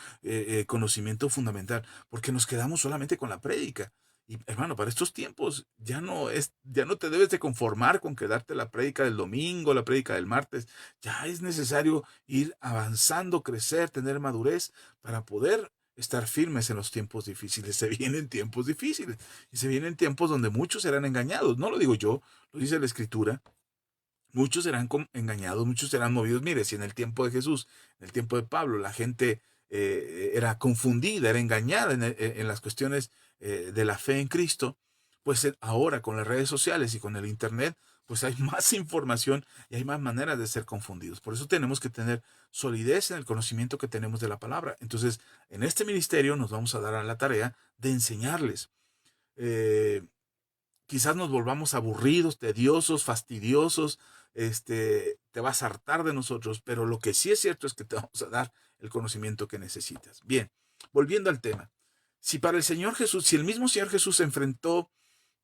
conocimiento fundamental, porque nos quedamos solamente con la prédica. Y hermano, para estos tiempos ya no te debes de conformar con quedarte la prédica del domingo, la prédica del martes. Ya es necesario ir avanzando, crecer, tener madurez para poder estar firmes en los tiempos difíciles. Se vienen tiempos difíciles y se vienen tiempos donde muchos serán engañados. No lo digo yo, lo dice la Escritura. Muchos serán engañados, muchos serán movidos. Mire, si en el tiempo de Jesús, en el tiempo de Pablo, la gente era confundida, era engañada en las cuestiones de la fe en Cristo, pues ahora con las redes sociales y con el Internet, pues hay más información y hay más maneras de ser confundidos. Por eso tenemos que tener solidez en el conocimiento que tenemos de la palabra. Entonces, en este ministerio nos vamos a dar a la tarea de enseñarles. Quizás nos volvamos aburridos, tediosos, fastidiosos, te vas a hartar de nosotros, pero lo que sí es cierto es que te vamos a dar el conocimiento que necesitas. Bien, volviendo al tema. Si para el Señor Jesús, si el mismo Señor Jesús enfrentó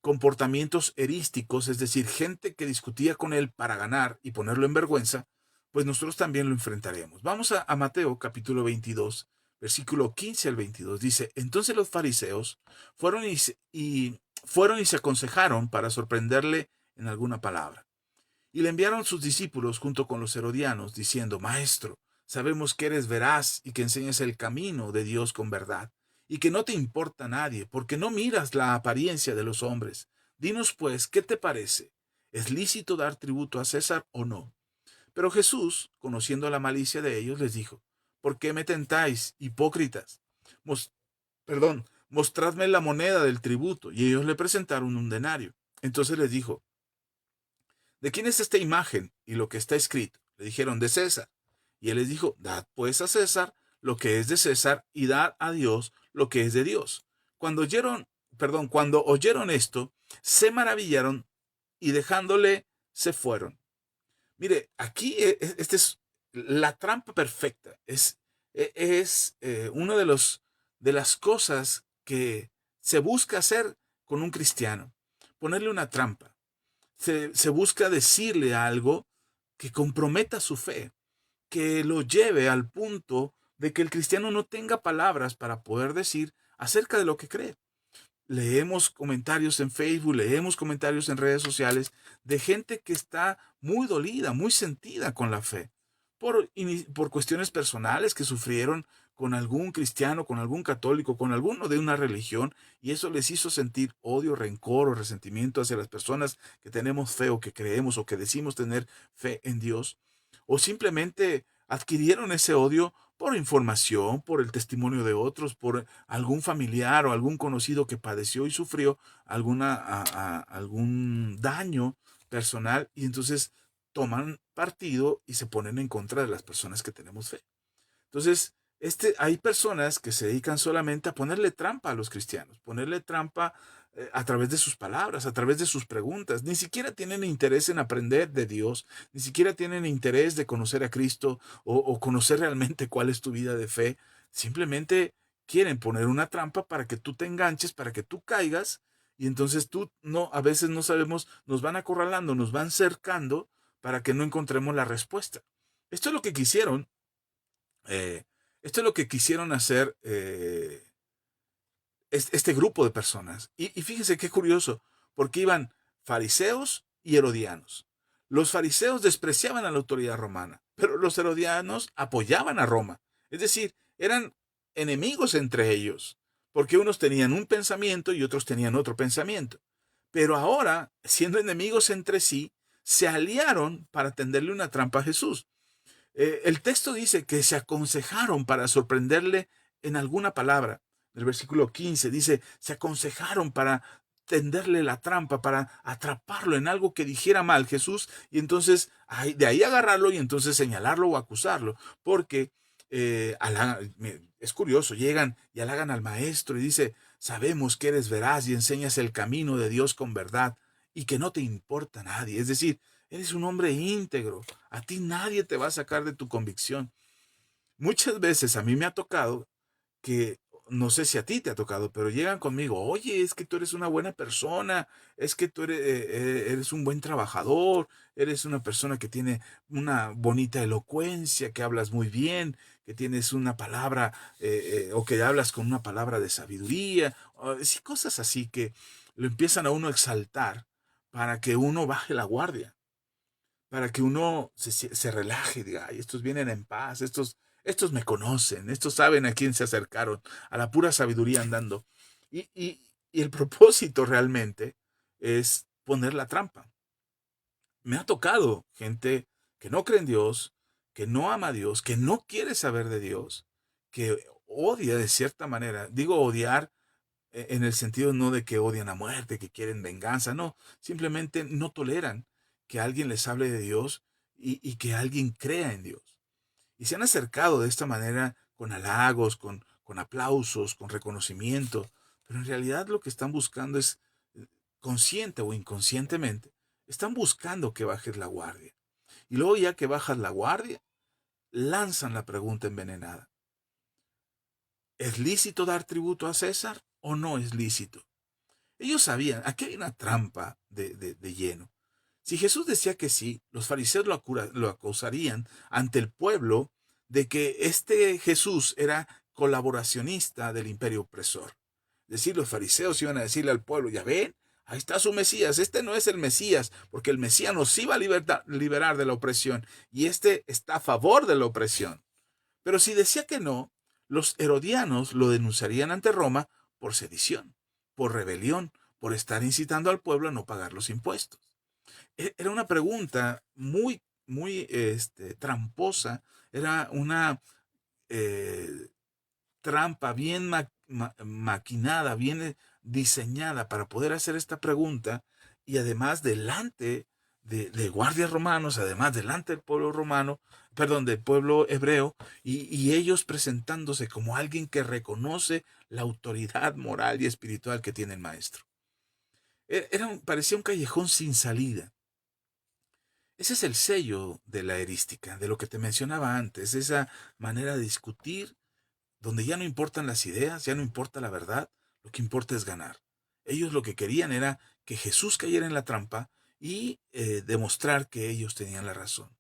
comportamientos erísticos, es decir, gente que discutía con él para ganar y ponerlo en vergüenza, pues nosotros también lo enfrentaremos. Vamos a Mateo capítulo 22, versículo 15 al 22. Dice, entonces los fariseos fueron y se aconsejaron para sorprenderle en alguna palabra. Y le enviaron sus discípulos junto con los herodianos, diciendo, Maestro, sabemos que eres veraz y que enseñas el camino de Dios con verdad, y que no te importa nadie, porque no miras la apariencia de los hombres. Dinos pues, ¿qué te parece? ¿Es lícito dar tributo a César o no? Pero Jesús, conociendo la malicia de ellos, les dijo, ¿por qué me tentáis, hipócritas? Mostradme la moneda del tributo. Y ellos le presentaron un denario. Entonces les dijo, ¿de quién es esta imagen y lo que está escrito? Le dijeron, de César. Y él les dijo, dad pues a César lo que es de César y dad a Dios lo que es de Dios. Cuando oyeron esto, se maravillaron y dejándole se fueron. Mire, aquí esta es la trampa perfecta. Es una de las cosas que se busca hacer con un cristiano. Ponerle una trampa. Se busca decirle algo que comprometa su fe, que lo lleve al punto de que el cristiano no tenga palabras para poder decir acerca de lo que cree. Leemos comentarios en Facebook, leemos comentarios en redes sociales de gente que está muy dolida, muy sentida con la fe, por cuestiones personales que sufrieron con algún cristiano, con algún católico, con alguno de una religión, y eso les hizo sentir odio, rencor o resentimiento hacia las personas que tenemos fe o que creemos o que decimos tener fe en Dios, o simplemente adquirieron ese odio por información, por el testimonio de otros, por algún familiar o algún conocido que padeció y sufrió algún daño personal, y entonces toman partido y se ponen en contra de las personas que tenemos fe. Entonces, hay personas que se dedican solamente a ponerle trampa a los cristianos, ponerle trampa a través de sus palabras, a través de sus preguntas. Ni siquiera tienen interés en aprender de Dios, ni siquiera tienen interés de conocer a Cristo o conocer realmente cuál es tu vida de fe. Simplemente quieren poner una trampa para que tú te enganches, para que tú caigas, y entonces a veces no sabemos, nos van acorralando, nos van cercando para que no encontremos la respuesta. Esto es lo que quisieron eh, esto es lo que quisieron hacer este grupo de personas. Y fíjense qué curioso, porque iban fariseos y herodianos. Los fariseos despreciaban a la autoridad romana, pero los herodianos apoyaban a Roma. Es decir, eran enemigos entre ellos, porque unos tenían un pensamiento y otros tenían otro pensamiento. Pero ahora, siendo enemigos entre sí, se aliaron para tenderle una trampa a Jesús. El texto dice que se aconsejaron para sorprenderle en alguna palabra. El versículo 15 dice, se aconsejaron para tenderle la trampa, para atraparlo en algo que dijera mal Jesús, y entonces de ahí agarrarlo y entonces señalarlo o acusarlo, porque es curioso, llegan y halagan al maestro y dice, sabemos que eres veraz y enseñas el camino de Dios con verdad y que no te importa nadie. Es decir, eres un hombre íntegro. A ti nadie te va a sacar de tu convicción. Muchas veces a mí me ha tocado que, no sé si a ti te ha tocado, pero llegan conmigo, oye, es que tú eres una buena persona, es que tú eres un buen trabajador, eres una persona que tiene una bonita elocuencia, que hablas muy bien, que tienes una palabra o que hablas con una palabra de sabiduría, sí, cosas así que lo empiezan a uno a exaltar para que uno baje la guardia, para que uno se relaje y diga, ay, estos vienen en paz, estos me conocen, estos saben a quién se acercaron, a la pura sabiduría andando. Y el propósito realmente es poner la trampa. Me ha tocado gente que no cree en Dios, que no ama a Dios, que no quiere saber de Dios, que odia de cierta manera. Digo odiar en el sentido no de que odian a muerte, que quieren venganza, no, simplemente no toleran que alguien les hable de Dios y que alguien crea en Dios. Y se han acercado de esta manera con halagos, con aplausos, con reconocimiento, pero en realidad lo que están buscando es, consciente o inconscientemente, están buscando que bajes la guardia. Y luego ya que bajas la guardia, lanzan la pregunta envenenada. ¿Es lícito dar tributo a César o no es lícito? Ellos sabían, aquí hay una trampa de lleno. Si Jesús decía que sí, los fariseos lo acusarían ante el pueblo de que este Jesús era colaboracionista del imperio opresor. Es decir, los fariseos iban a decirle al pueblo, ya ven, ahí está su Mesías, este no es el Mesías, porque el Mesías nos iba a liberar de la opresión y este está a favor de la opresión. Pero si decía que no, los herodianos lo denunciarían ante Roma por sedición, por rebelión, por estar incitando al pueblo a no pagar los impuestos. Era una pregunta muy tramposa, era una eh, trampa bien maquinada, bien diseñada para poder hacer esta pregunta, y además delante de guardias romanos, además delante del pueblo romano, perdón, del pueblo hebreo, y ellos presentándose como alguien que reconoce la autoridad moral y espiritual que tiene el maestro. Parecía un callejón sin salida. Ese es el sello de la erística, de lo que te mencionaba antes, esa manera de discutir donde ya no importan las ideas, ya no importa la verdad, lo que importa es ganar. Ellos lo que querían era que Jesús cayera en la trampa y demostrar que ellos tenían la razón.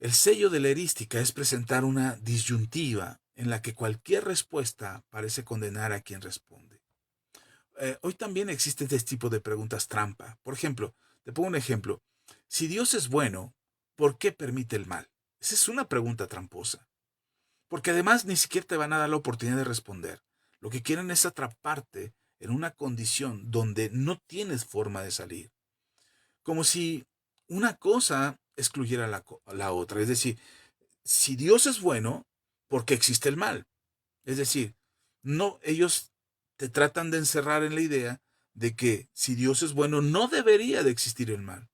El sello de la erística es presentar una disyuntiva en la que cualquier respuesta parece condenar a quien responde. Hoy también existe este tipo de preguntas trampa. Por ejemplo, te pongo un ejemplo. Si Dios es bueno, ¿por qué permite el mal? Esa es una pregunta tramposa. porque además ni siquiera te van a dar la oportunidad de responder. Lo que quieren es atraparte en una condición donde no tienes forma de salir. Como si una cosa excluyera la otra. Es decir, si Dios es bueno, ¿por qué existe el mal? Es decir, no, ellos te tratan de encerrar en la idea de que si Dios es bueno, no debería de existir el mal.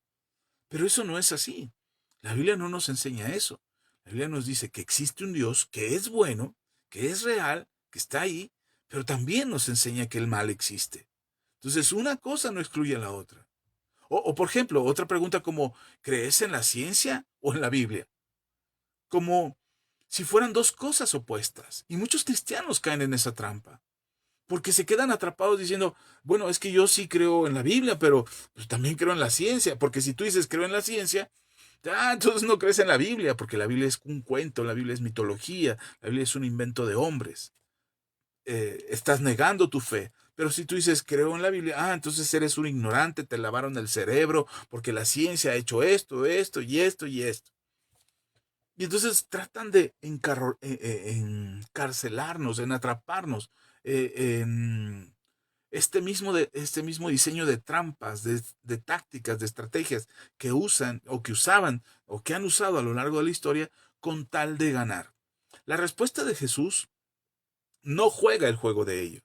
Pero eso no es así. La Biblia no nos enseña eso. La Biblia nos dice que existe un Dios que es bueno, que es real, que está ahí, pero también nos enseña que el mal existe. Entonces, una cosa no excluye a la otra. Por ejemplo, otra pregunta como, ¿crees en la ciencia o en la Biblia? Como si fueran dos cosas opuestas. Y muchos cristianos caen en esa trampa. Porque se quedan atrapados diciendo, bueno, es que yo sí creo en la Biblia, pero pues, también creo en la ciencia. Porque si tú dices creo en la ciencia, entonces no crees en la Biblia, porque la Biblia es un cuento, la Biblia es mitología, la Biblia es un invento de hombres. Estás negando tu fe. Pero si tú dices creo en la Biblia, entonces eres un ignorante, te lavaron el cerebro, porque la ciencia ha hecho esto, esto y esto y esto. Y entonces tratan de encarcelarnos, en atraparnos, en este mismo diseño de trampas, de tácticas, de estrategias que usan o que usaban o que han usado a lo largo de la historia con tal de ganar. La respuesta de Jesús no juega el juego de ellos.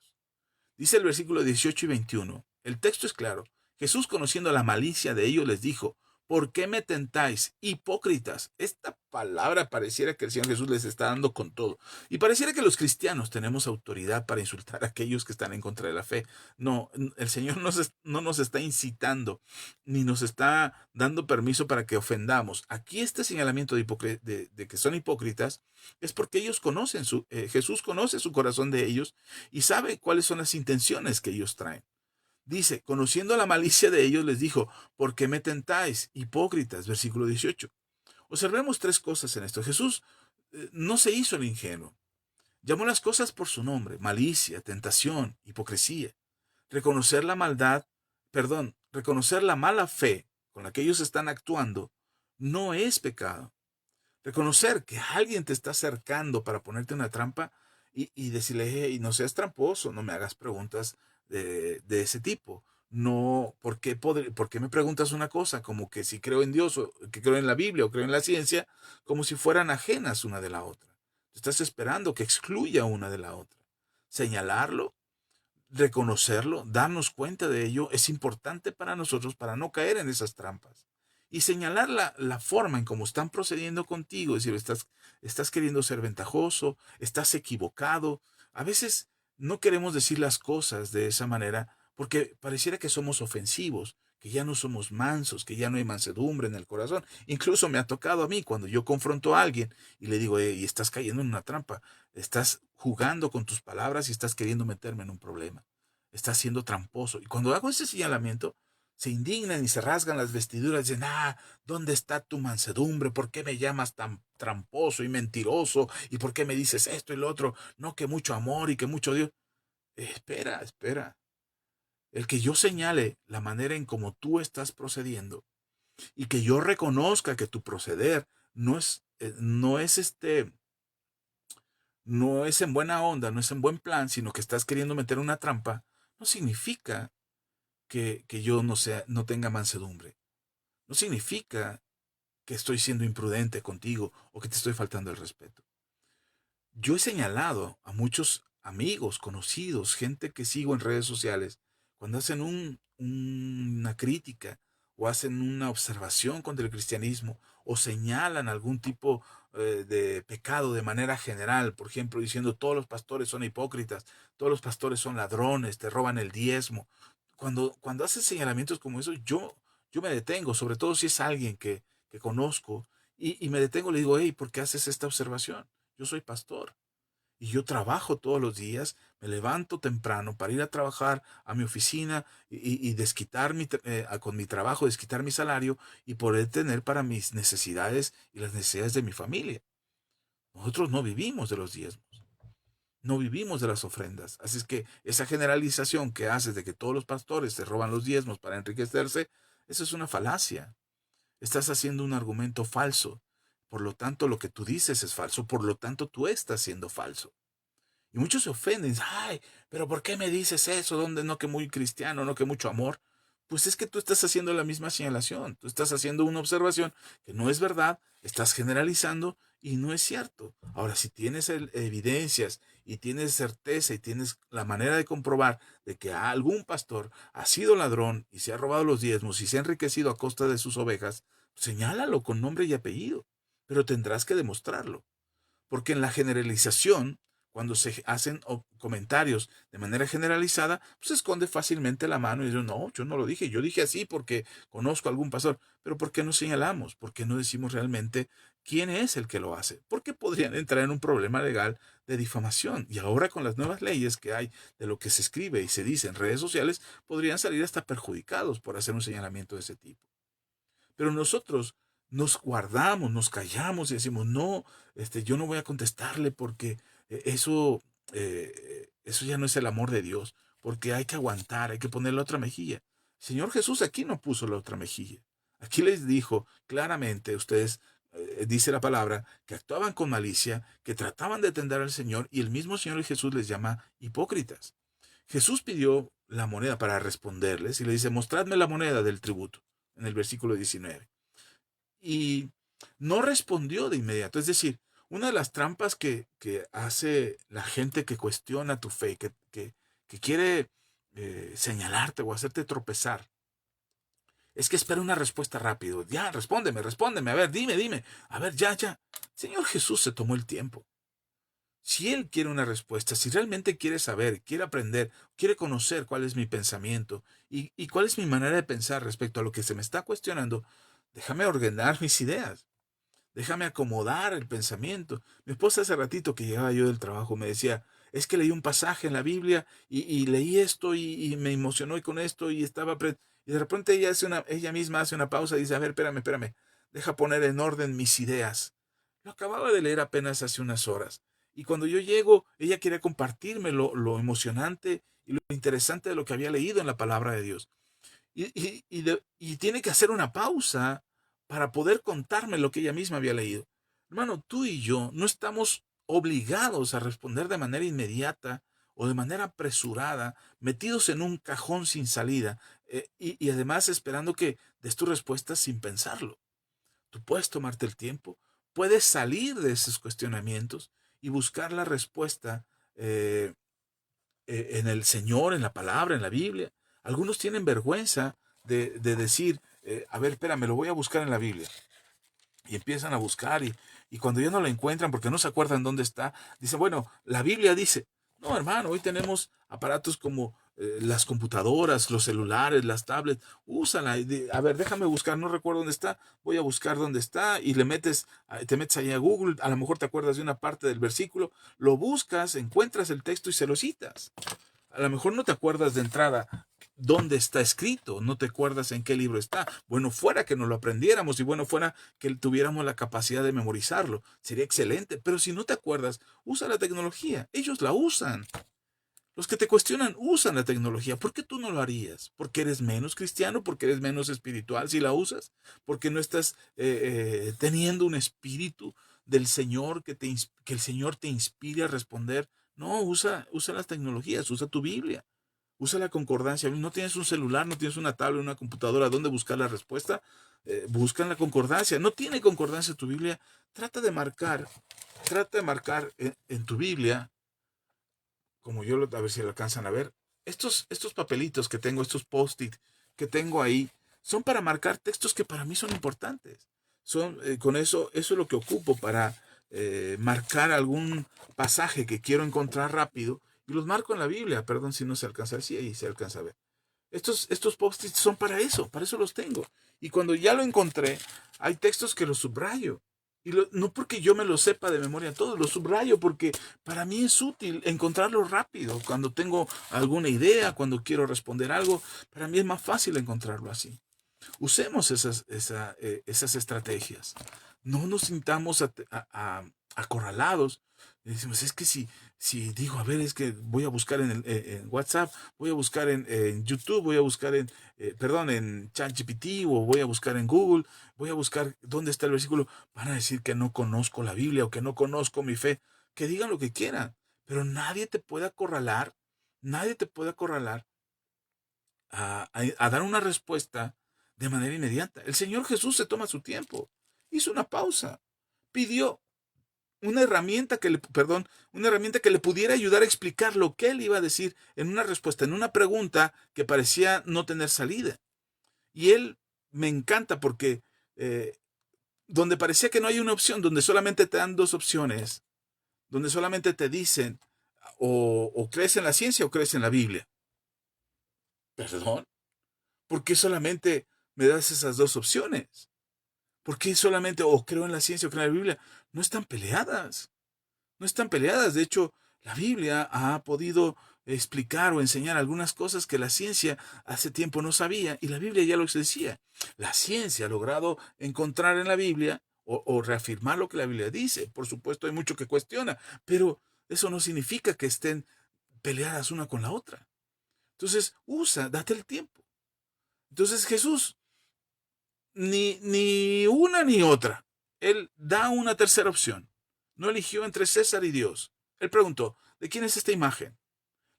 Dice el versículo 18 y 21. El texto es claro. Jesús, conociendo la malicia de ellos, les dijo, ¿por qué me tentáis, hipócritas? Esta palabra pareciera que el Señor Jesús les está dando con todo. Y pareciera que los cristianos tenemos autoridad para insultar a aquellos que están en contra de la fe. No, el Señor no nos está incitando, ni nos está dando permiso para que ofendamos. Aquí este señalamiento de que son hipócritas es porque ellos conocen, Jesús conoce su corazón de ellos y sabe cuáles son las intenciones que ellos traen. Dice, conociendo la malicia de ellos, les dijo, ¿por qué me tentáis, hipócritas? Versículo 18. Observemos tres cosas en esto. Jesús no se hizo el ingenuo. Llamó las cosas por su nombre, malicia, tentación, hipocresía. Reconocer la maldad, reconocer la mala fe con la que ellos están actuando, no es pecado. Reconocer que alguien te está acercando para ponerte una trampa y decirle, hey, no seas tramposo, no me hagas preguntas de ese tipo. No, ¿por qué me preguntas una cosa? Como que si creo en Dios, o que creo en la Biblia o creo en la ciencia, como si fueran ajenas una de la otra. Estás esperando que excluya una de la otra. Señalarlo, reconocerlo, darnos cuenta de ello, es importante para nosotros para no caer en esas trampas. Y señalar la forma en cómo están procediendo contigo, es decir, estás queriendo ser ventajoso, estás equivocado. A veces no queremos decir las cosas de esa manera porque pareciera que somos ofensivos, que ya no somos mansos, que ya no hay mansedumbre en el corazón. Incluso me ha tocado a mí cuando yo confronto a alguien y le digo, y estás cayendo en una trampa, estás jugando con tus palabras y estás queriendo meterme en un problema. Estás siendo tramposo. Y cuando hago ese señalamiento, se indignan y se rasgan las vestiduras. Dicen, ¿dónde está tu mansedumbre? ¿Por qué me llamas tan tramposo y mentiroso? ¿Y por qué me dices esto y lo otro? No, que mucho amor y que mucho Dios. Espera, espera. El que yo señale la manera en cómo tú estás procediendo y que yo reconozca que tu proceder no es en buena onda, no es en buen plan, sino que estás queriendo meter una trampa, no significa que yo no tenga mansedumbre. No significa que estoy siendo imprudente contigo o que te estoy faltando el respeto. Yo he señalado a muchos amigos, conocidos, gente que sigo en redes sociales, cuando hacen una crítica o hacen una observación contra el cristianismo o señalan algún tipo de pecado de manera general, por ejemplo, diciendo todos los pastores son hipócritas, todos los pastores son ladrones, te roban el diezmo. Cuando hacen señalamientos como eso, yo me detengo, sobre todo si es alguien que conozco, y me detengo y le digo, hey, ¿por qué haces esta observación? Yo soy pastor y yo trabajo todos los días, me levanto temprano para ir a trabajar a mi oficina y desquitar con mi trabajo, desquitar mi salario y poder tener para mis necesidades y las necesidades de mi familia. Nosotros no vivimos de los diezmos, no vivimos de las ofrendas. Así es que esa generalización que haces de que todos los pastores se roban los diezmos para enriquecerse, eso es una falacia. Estás haciendo un argumento falso. por lo tanto lo que tú dices es falso, por lo tanto tú estás siendo falso. Y muchos se ofenden, ay, pero ¿por qué me dices eso? ¿Dónde no que muy cristiano, no que mucho amor? Pues es que tú estás haciendo la misma señalación, tú estás haciendo una observación que no es verdad, estás generalizando y no es cierto. Ahora, si tienes evidencias y tienes certeza y tienes la manera de comprobar de que algún pastor ha sido ladrón y se ha robado los diezmos y se ha enriquecido a costa de sus ovejas, señálalo con nombre y apellido, pero tendrás que demostrarlo. Porque en la generalización, cuando se hacen comentarios de manera generalizada, pues se esconde fácilmente la mano y dice, no, yo no lo dije, yo dije así porque conozco a algún pastor. Pero ¿por qué no señalamos? ¿Por qué no decimos realmente quién es el que lo hace? Porque podrían entrar en un problema legal de difamación. Y ahora con las nuevas leyes que hay de lo que se escribe y se dice en redes sociales, podrían salir hasta perjudicados por hacer un señalamiento de ese tipo. Pero nosotros nos guardamos, nos callamos y decimos, no, yo no voy a contestarle porque eso ya no es el amor de Dios, porque hay que aguantar, hay que poner la otra mejilla. Señor Jesús aquí no puso la otra mejilla. Aquí les dijo claramente, ustedes, dice la palabra, que actuaban con malicia, que trataban de tender al Señor y el mismo Señor Jesús les llama hipócritas. Jesús pidió la moneda para responderles y le dice, mostradme la moneda del tributo, en el versículo 19. Y no respondió de inmediato. Es decir, una de las trampas que hace la gente que cuestiona tu fe, que quiere señalarte o hacerte tropezar, es que espera una respuesta rápido. Ya, respóndeme, a ver, dime, a ver, ya. Señor Jesús se tomó el tiempo. Si Él quiere una respuesta, si realmente quiere saber, quiere aprender, quiere conocer cuál es mi pensamiento y cuál es mi manera de pensar respecto a lo que se me está cuestionando, déjame ordenar mis ideas, déjame acomodar el pensamiento. Mi esposa hace ratito que llegaba yo del trabajo me decía, es que leí un pasaje en la Biblia y leí esto y me emocionó y con esto y estaba... Y de repente ella misma hace una pausa y dice, a ver, espérame, deja poner en orden mis ideas. Lo acababa de leer apenas hace unas horas. Y cuando yo llego, ella quería compartirme lo emocionante y lo interesante de lo que había leído en la palabra de Dios. Y tiene que hacer una pausa para poder contarme lo que ella misma había leído. Hermano, tú y yo no estamos obligados a responder de manera inmediata o de manera apresurada, metidos en un cajón sin salida, y además esperando que des tu respuesta sin pensarlo. Tú puedes tomarte el tiempo, puedes salir de esos cuestionamientos y buscar la respuesta eh, en el Señor, en la palabra, en la Biblia. Algunos tienen vergüenza de decir, a ver, espérame, lo voy a buscar en la Biblia. Y empiezan a buscar y cuando ya no la encuentran porque no se acuerdan dónde está, dicen, bueno, la Biblia dice, no, hermano, hoy tenemos aparatos como las computadoras, los celulares, las tablets, úsala. A ver, déjame buscar, no recuerdo dónde está, voy a buscar dónde está y te metes ahí a Google, a lo mejor te acuerdas de una parte del versículo, lo buscas, encuentras el texto y se lo citas. A lo mejor no te acuerdas de entrada dónde está escrito, no te acuerdas en qué libro está. Bueno, fuera que nos lo aprendiéramos y bueno, fuera que tuviéramos la capacidad de memorizarlo. Sería excelente, pero si no te acuerdas, usa la tecnología. Ellos la usan. Los que te cuestionan usan la tecnología. ¿Por qué tú no lo harías? ¿Porque eres menos cristiano? ¿Porque eres menos espiritual si la usas? ¿Porque no estás teniendo un espíritu del Señor que el Señor te inspire a responder? No, usa las tecnologías, usa tu Biblia, usa la concordancia. No tienes un celular, no tienes una tablet, una computadora donde buscar la respuesta. Busca en la concordancia. No tiene concordancia tu Biblia. Trata de marcar en tu Biblia como a ver si lo alcanzan a ver, estos papelitos que tengo, estos post-it que tengo ahí, son para marcar textos que para mí son importantes. Con eso es lo que ocupo para marcar algún pasaje que quiero encontrar rápido y los marco en la Biblia. Perdón si no se alcanza a ver, sí, ahí se alcanza a ver. Estos post-its son para eso los tengo. Y cuando ya lo encontré, hay textos que los subrayo. No porque yo me lo sepa de memoria todos, los subrayo porque para mí es útil encontrarlo rápido. Cuando tengo alguna idea, cuando quiero responder algo, para mí es más fácil encontrarlo así. Usemos esas estrategias. No nos sintamos acorralados Y decimos, es que si digo, a ver, es que voy a buscar en WhatsApp, voy a buscar en YouTube, voy a buscar en ChatGPT o voy a buscar en Google, voy a buscar dónde está el versículo, van a decir que no conozco la Biblia o que no conozco mi fe, que digan lo que quieran, pero nadie te puede acorralar a dar una respuesta de manera inmediata. El Señor Jesús se toma su tiempo, hizo una pausa, pidió una herramienta que le pudiera ayudar a explicar lo que él iba a decir en una respuesta, en una pregunta que parecía no tener salida. Y él me encanta porque eh, donde parecía que no hay una opción, donde solamente te dan dos opciones, donde solamente te dicen o crees en la ciencia o crees en la Biblia. Perdón, ¿por qué solamente me das esas dos opciones? ¿Por qué solamente o creo en la ciencia o creo en la Biblia? No están peleadas. No están peleadas. De hecho, la Biblia ha podido explicar o enseñar algunas cosas que la ciencia hace tiempo no sabía, y la Biblia ya lo decía. La ciencia ha logrado encontrar en la Biblia o reafirmar lo que la Biblia dice. Por supuesto, hay mucho que cuestiona, pero eso no significa que estén peleadas una con la otra. Entonces, date el tiempo. Entonces Jesús, ni una ni otra. Él da una tercera opción. No eligió entre César y Dios. Él preguntó, ¿de quién es esta imagen?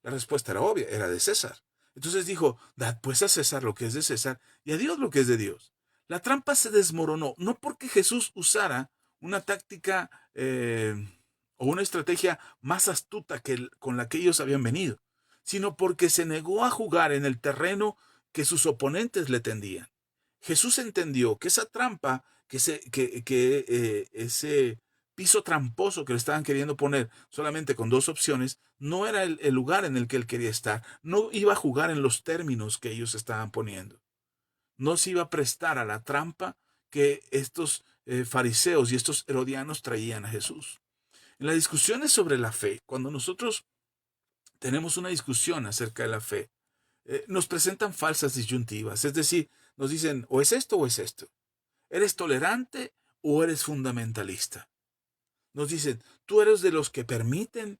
La respuesta era obvia, era de César. Entonces dijo, dad pues a César lo que es de César y a Dios lo que es de Dios. La trampa se desmoronó, no porque Jesús usara una táctica o una estrategia más astuta con la que ellos habían venido, sino porque se negó a jugar en el terreno que sus oponentes le tendían. Jesús entendió que esa trampa, ese piso tramposo que le estaban queriendo poner solamente con dos opciones, no era el lugar en el que él quería estar. No iba a jugar en los términos que ellos estaban poniendo. No se iba a prestar a la trampa que estos fariseos y estos herodianos traían a Jesús. En las discusiones sobre la fe, cuando nosotros tenemos una discusión acerca de la fe, nos presentan falsas disyuntivas. Es decir, nos dicen, o es esto o es esto. ¿Eres tolerante o eres fundamentalista? Nos dicen, ¿tú eres de los que permiten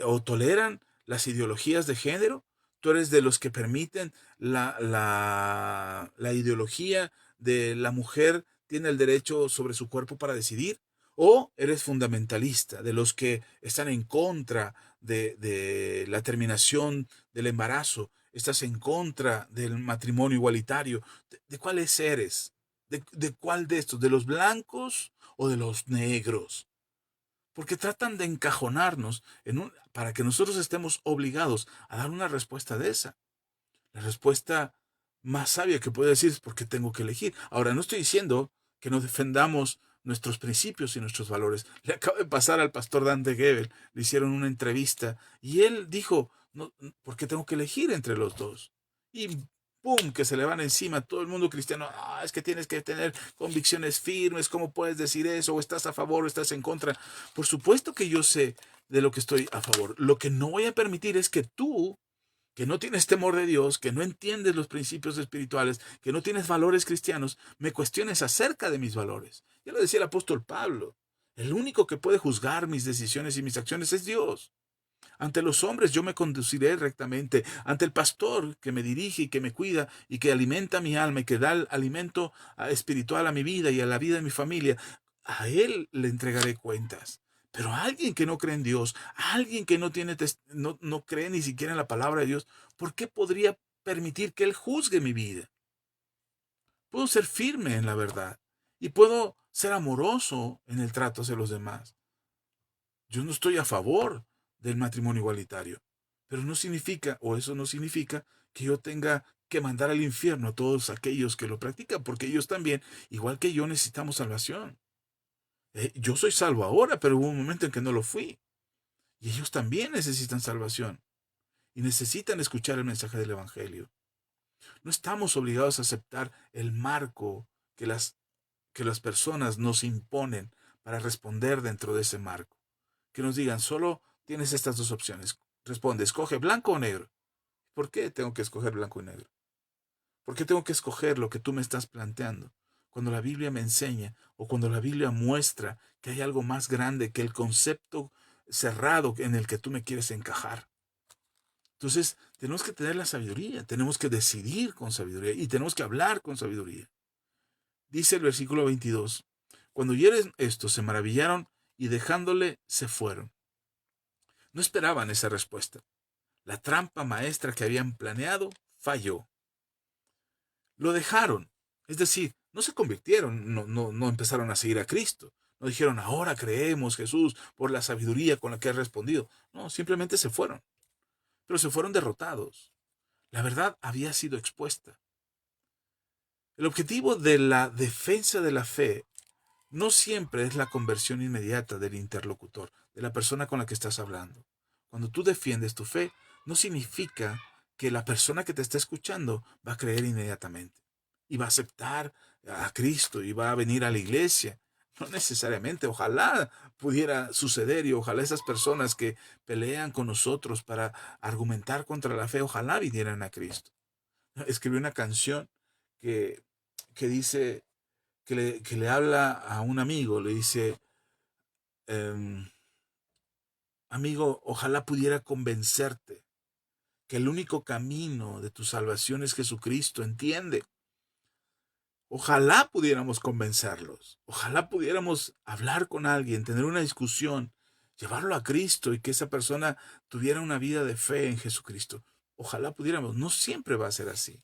o toleran las ideologías de género? ¿Tú eres de los que permiten la ideología de la mujer tiene el derecho sobre su cuerpo para decidir? ¿O eres fundamentalista, de los que están en contra de la terminación del embarazo? ¿Estás en contra del matrimonio igualitario? ¿De cuáles eres? ¿De cuál de estos? ¿De los blancos o de los negros? Porque tratan de encajonarnos para que nosotros estemos obligados a dar una respuesta de esa. La respuesta más sabia que puedo decir es porque tengo que elegir. Ahora, no estoy diciendo que no defendamos nuestros principios y nuestros valores. Le acaba de pasar al pastor Dante Gebel, le hicieron una entrevista y él dijo, no, ¿por qué tengo que elegir entre los dos? Y ¡pum!, que se le van encima todo el mundo cristiano. Ah, es que tienes que tener convicciones firmes. ¿Cómo puedes decir eso? ¿O estás a favor o estás en contra? Por supuesto que yo sé de lo que estoy a favor. Lo que no voy a permitir es que tú, que no tienes temor de Dios, que no entiendes los principios espirituales, que no tienes valores cristianos, me cuestiones acerca de mis valores. Ya lo decía el apóstol Pablo. El único que puede juzgar mis decisiones y mis acciones es Dios. Ante los hombres yo me conduciré rectamente. Ante el pastor que me dirige y que me cuida y que alimenta mi alma y que da el alimento espiritual a mi vida y a la vida de mi familia, a él le entregaré cuentas. Pero a alguien que no cree en Dios, a alguien que no cree ni siquiera en la palabra de Dios, ¿por qué podría permitir que él juzgue mi vida? Puedo ser firme en la verdad y puedo ser amoroso en el trato hacia los demás. Yo no estoy a favor del matrimonio igualitario, pero no significa, o eso no significa, que yo tenga que mandar al infierno a todos aquellos que lo practican, porque ellos también, igual que yo, necesitamos salvación. Yo soy salvo ahora, pero hubo un momento en que no lo fui. Y ellos también necesitan salvación y necesitan escuchar el mensaje del Evangelio. No estamos obligados a aceptar el marco que las personas nos imponen para responder dentro de ese marco. Que nos digan, solo tienes estas dos opciones. Responde, escoge blanco o negro. ¿Por qué tengo que escoger blanco y negro? ¿Por qué tengo que escoger lo que tú me estás planteando? Cuando la Biblia me enseña o cuando la Biblia muestra que hay algo más grande que el concepto cerrado en el que tú me quieres encajar. Entonces, tenemos que tener la sabiduría, tenemos que decidir con sabiduría y tenemos que hablar con sabiduría. Dice el versículo 22, cuando oyeron esto, se maravillaron y dejándole se fueron. No esperaban esa respuesta. La trampa maestra que habían planeado falló. Lo dejaron. Es decir, no se convirtieron, no empezaron a seguir a Cristo. No dijeron, ahora creemos, Jesús, por la sabiduría con la que has respondido. No, simplemente se fueron. Pero se fueron derrotados. La verdad había sido expuesta. El objetivo de la defensa de la fe no siempre es la conversión inmediata del interlocutor, de la persona con la que estás hablando. Cuando tú defiendes tu fe, no significa que la persona que te está escuchando va a creer inmediatamente y va a aceptar a Cristo y va a venir a la iglesia. No necesariamente, ojalá pudiera suceder y ojalá esas personas que pelean con nosotros para argumentar contra la fe, ojalá vinieran a Cristo. Escribí una canción que, que dice, que le habla a un amigo, le dice, em, amigo, ojalá pudiera convencerte que el único camino de tu salvación es Jesucristo, entiende. Ojalá pudiéramos convencerlos, ojalá pudiéramos hablar con alguien, tener una discusión, llevarlo a Cristo y que esa persona tuviera una vida de fe en Jesucristo. Ojalá pudiéramos, no siempre va a ser así.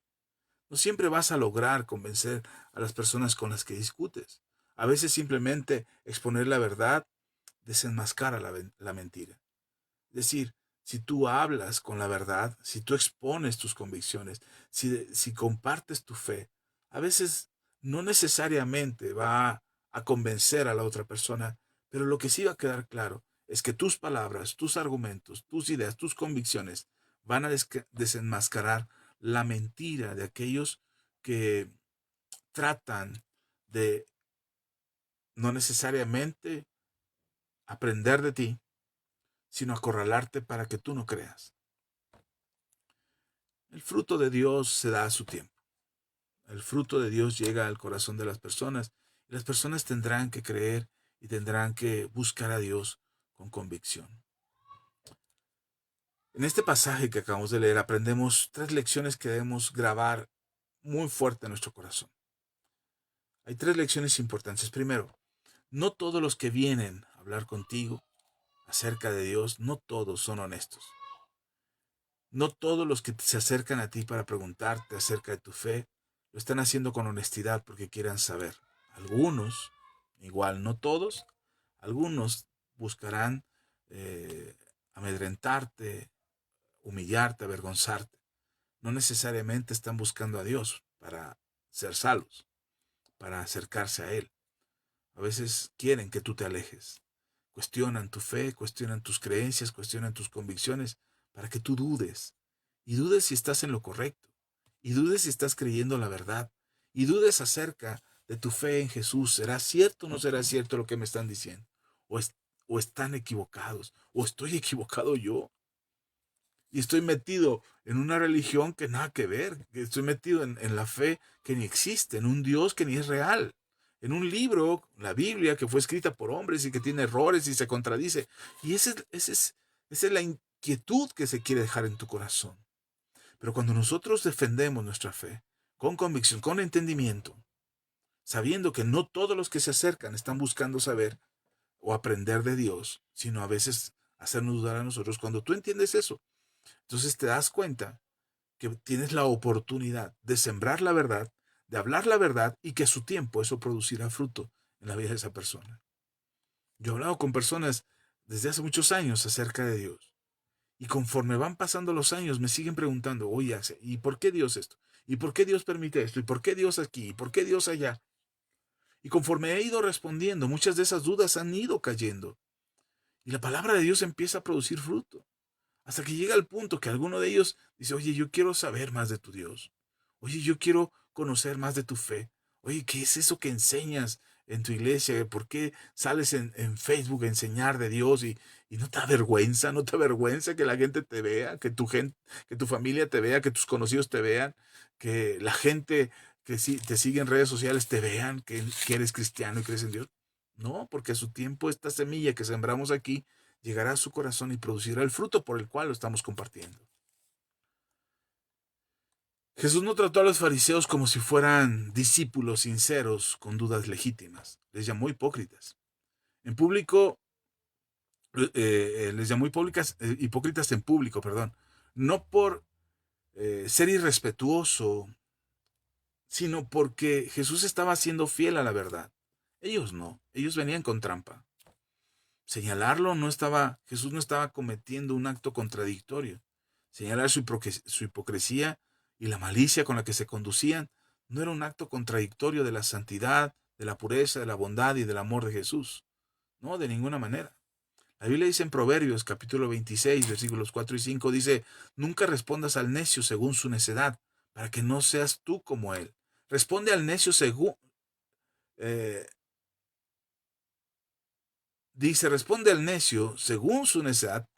No siempre vas a lograr convencer a las personas con las que discutes. A veces simplemente exponer la verdad desenmascara la mentira. Es decir, si tú hablas con la verdad, si tú expones tus convicciones, si compartes tu fe, a veces no necesariamente va a convencer a la otra persona, pero lo que sí va a quedar claro es que tus palabras, tus argumentos, tus ideas, tus convicciones van a desenmascarar la mentira de aquellos que tratan de no necesariamente aprender de ti, sino acorralarte para que tú no creas. El fruto de Dios se da a su tiempo. El fruto de Dios llega al corazón de las personas y las personas tendrán que creer y tendrán que buscar a Dios con convicción. En este pasaje que acabamos de leer aprendemos 3 lecciones que debemos grabar muy fuerte en nuestro corazón. Hay 3 lecciones importantes. Primero, no todos los que vienen a hablar contigo acerca de Dios, no todos son honestos. No todos los que se acercan a ti para preguntarte acerca de tu fe lo están haciendo con honestidad porque quieran saber. Algunos, igual no todos, algunos buscarán amedrentarte, humillarte, avergonzarte. No necesariamente están buscando a Dios para ser salvos, para acercarse a Él. A veces quieren que tú te alejes. Cuestionan tu fe, cuestionan tus creencias, cuestionan tus convicciones para que tú dudes. Y dudes si estás en lo correcto. Y dudes si estás creyendo la verdad. Y dudes acerca de tu fe en Jesús. ¿Será cierto o no será cierto lo que me están diciendo? ¿O están equivocados? ¿O estoy equivocado yo? Y estoy metido en una religión que nada que ver. Estoy metido en la fe que ni existe, en un Dios que ni es real. En un libro, la Biblia, que fue escrita por hombres y que tiene errores y se contradice. Y esa es la inquietud que se quiere dejar en tu corazón. Pero cuando nosotros defendemos nuestra fe, con convicción, con entendimiento, sabiendo que no todos los que se acercan están buscando saber o aprender de Dios, sino a veces hacernos dudar a nosotros, cuando tú entiendes eso, entonces te das cuenta que tienes la oportunidad de sembrar la verdad, de hablar la verdad y que a su tiempo eso producirá fruto en la vida de esa persona. Yo he hablado con personas desde hace muchos años acerca de Dios y conforme van pasando los años me siguen preguntando, oye, ¿y por qué Dios esto? ¿Y por qué Dios permite esto? ¿Y por qué Dios aquí? ¿Y por qué Dios allá? Y conforme he ido respondiendo, muchas de esas dudas han ido cayendo y la palabra de Dios empieza a producir fruto. Hasta que llega el punto que alguno de ellos dice, oye, yo quiero saber más de tu Dios. Oye, yo quiero conocer más de tu fe. Oye, ¿qué es eso que enseñas en tu iglesia? ¿Por qué sales en Facebook a enseñar de Dios y no te avergüenza? ¿No te avergüenza que la gente te vea, que tu familia te vea, que tus conocidos te vean, que la gente que sí, te sigue en redes sociales te vean que eres cristiano y crees en Dios? No, porque a su tiempo esta semilla que sembramos aquí llegará a su corazón y producirá el fruto por el cual lo estamos compartiendo. Jesús no trató a los fariseos como si fueran discípulos sinceros con dudas legítimas. Les llamó hipócritas. En público, les llamó hipócritas en público, perdón. No por ser irrespetuoso, sino porque Jesús estaba siendo fiel a la verdad. Ellos no, ellos venían con trampa. Señalarlo Jesús no estaba cometiendo un acto contradictorio. Señalar su hipocresía y la malicia con la que se conducían no era un acto contradictorio de la santidad, de la pureza, de la bondad y del amor de Jesús. No, de ninguna manera. La Biblia dice en Proverbios capítulo 26, versículos 4 y 5, dice, nunca respondas al necio según su necedad, para que no seas tú como él. Responde al necio según, responde al necio según su necedad,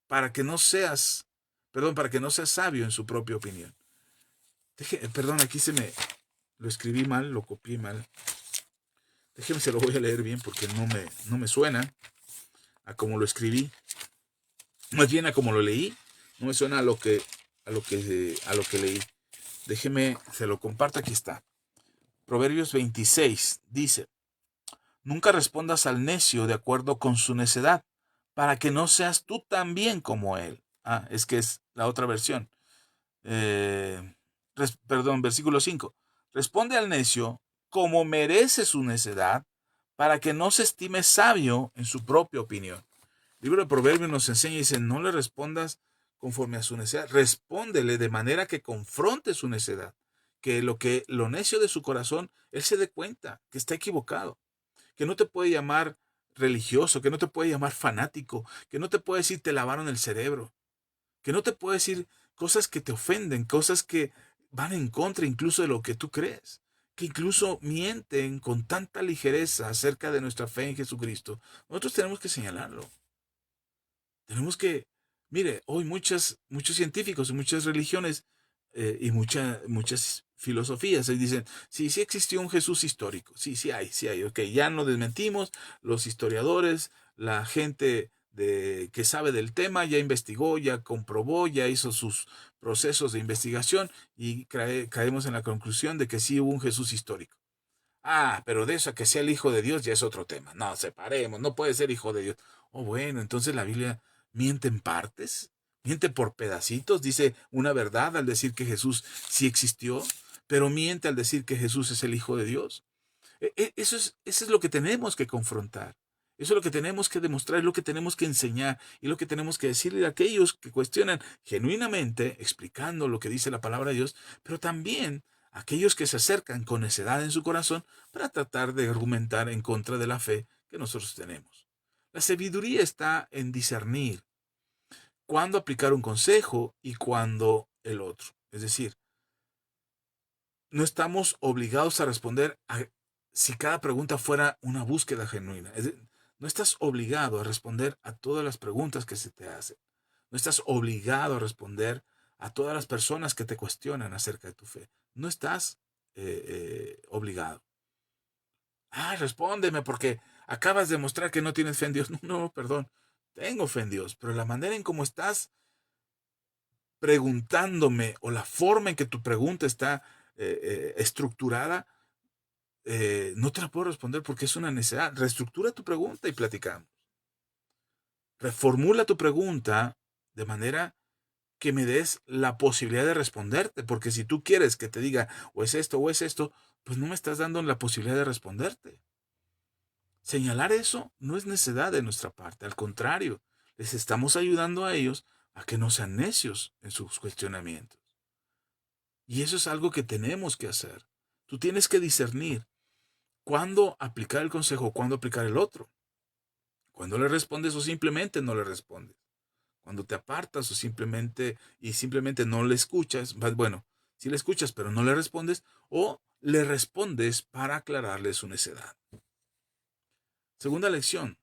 para que no seas sabio en su propia opinión. Perdón, aquí lo escribí mal, lo copié mal. Déjeme, se lo voy a leer bien porque no me suena a como lo escribí. Más bien a como lo leí, no me suena a lo que leí. Déjeme, se lo comparto, aquí está. Proverbios 26 dice, nunca respondas al necio de acuerdo con su necedad, para que no seas tú también como él. Es que es la otra versión. Versículo 5. Responde al necio como merece su necedad, para que no se estime sabio en su propia opinión. El libro de Proverbios nos enseña y dice, no le respondas conforme a su necedad, respóndele de manera que confronte su necedad, que lo necio de su corazón, él se dé cuenta que está equivocado, que no te puede llamar religioso, que no te puede llamar fanático, que no te puede decir te lavaron el cerebro, que no te puede decir cosas que te ofenden, cosas que van en contra incluso de lo que tú crees, que incluso mienten con tanta ligereza acerca de nuestra fe en Jesucristo. Nosotros tenemos que señalarlo. Tenemos que, mire, hoy muchos científicos y muchas religiones y muchas filosofías dicen, sí existió un Jesús histórico, sí hay, ok, ya no desmentimos, los historiadores, la gente que sabe del tema ya investigó, ya comprobó, ya hizo sus procesos de investigación y caemos en la conclusión de que sí hubo un Jesús histórico. Pero de eso a que sea el Hijo de Dios ya es otro tema. No, separemos, no puede ser Hijo de Dios. Bueno, entonces la Biblia miente en partes, miente por pedacitos, dice una verdad al decir que Jesús sí existió, pero miente al decir que Jesús es el Hijo de Dios. Eso es lo que tenemos que confrontar. Eso es lo que tenemos que demostrar, es lo que tenemos que enseñar y lo que tenemos que decirle a aquellos que cuestionan genuinamente, explicando lo que dice la palabra de Dios, pero también a aquellos que se acercan con necedad en su corazón para tratar de argumentar en contra de la fe que nosotros tenemos. La sabiduría está en discernir cuándo aplicar un consejo y cuándo el otro. Es decir, no estamos obligados a responder si cada pregunta fuera una búsqueda genuina. No estás obligado a responder a todas las preguntas que se te hacen. No estás obligado a responder a todas las personas que te cuestionan acerca de tu fe. No estás obligado. Respóndeme porque acabas de mostrar que no tienes fe en Dios. No, perdón. Tengo fe en Dios, pero la manera en cómo estás preguntándome o la forma en que tu pregunta está estructurada, no te la puedo responder porque es una necesidad. Reestructura tu pregunta y platicamos. Reformula tu pregunta de manera que me des la posibilidad de responderte, porque si tú quieres que te diga o es esto, pues no me estás dando la posibilidad de responderte. Señalar eso no es necedad de nuestra parte, al contrario, les estamos ayudando a ellos a que no sean necios en sus cuestionamientos. Y eso es algo que tenemos que hacer. Tú tienes que discernir cuándo aplicar el consejo, cuándo aplicar el otro. Cuando le respondes o simplemente no le respondes. Cuando te apartas o simplemente no le escuchas, bueno, sí le escuchas pero no le respondes, o le respondes para aclararle su necedad. Segunda lección.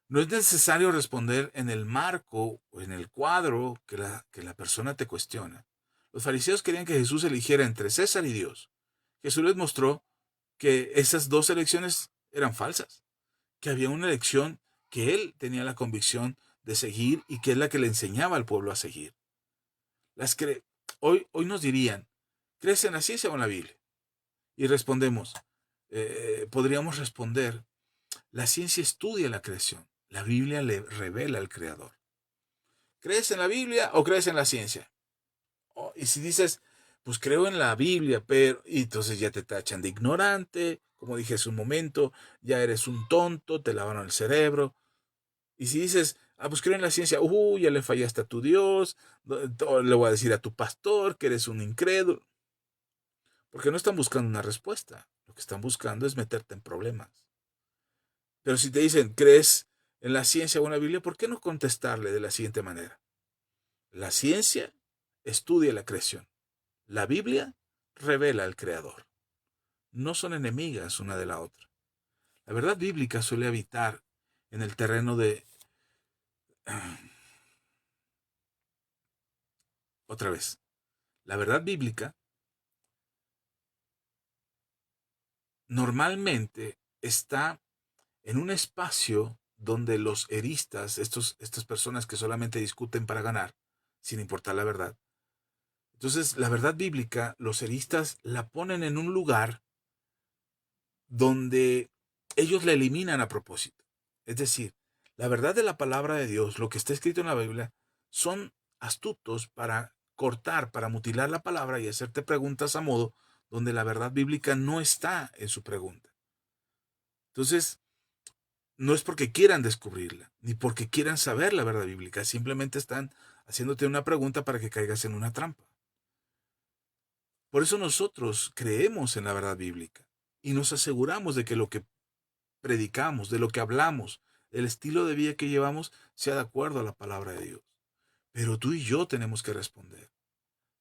No es necesario responder en el marco o en el cuadro que la persona te cuestiona. Los fariseos querían que Jesús eligiera entre César y Dios. Jesús les mostró que esas dos elecciones eran falsas, que había una elección que él tenía la convicción de seguir y que es la que le enseñaba al pueblo a seguir. Hoy nos dirían, ¿crees en la ciencia o en la Biblia? Y respondemos, podríamos responder, la ciencia estudia la creación, la Biblia le revela al Creador. ¿Crees en la Biblia o crees en la ciencia? Y si dices, pues creo en la Biblia, pero y entonces ya te tachan de ignorante, como dije hace un momento, ya eres un tonto, te lavaron el cerebro. Y si dices, pues creo en la ciencia, ya le fallaste a tu Dios, le voy a decir a tu pastor que eres un incrédulo. Porque no están buscando una respuesta, lo que están buscando es meterte en problemas. Pero si te dicen, ¿crees en la ciencia o en la Biblia? ¿Por qué no contestarle de la siguiente manera? La ciencia estudia la creación. La Biblia revela al Creador. No son enemigas una de la otra. La verdad bíblica suele habitar en el terreno de... Otra vez. La verdad bíblica normalmente está en un espacio donde los eristas, estas personas que solamente discuten para ganar, sin importar la verdad. Entonces, la verdad bíblica, los eristas la ponen en un lugar donde ellos la eliminan a propósito. Es decir, la verdad de la palabra de Dios, lo que está escrito en la Biblia, son astutos para cortar, para mutilar la palabra y hacerte preguntas a modo donde la verdad bíblica no está en su pregunta. Entonces, no es porque quieran descubrirla, ni porque quieran saber la verdad bíblica, simplemente están haciéndote una pregunta para que caigas en una trampa. Por eso nosotros creemos en la verdad bíblica y nos aseguramos de que lo que predicamos, de lo que hablamos, el estilo de vida que llevamos, sea de acuerdo a la palabra de Dios. Pero tú y yo tenemos que responder.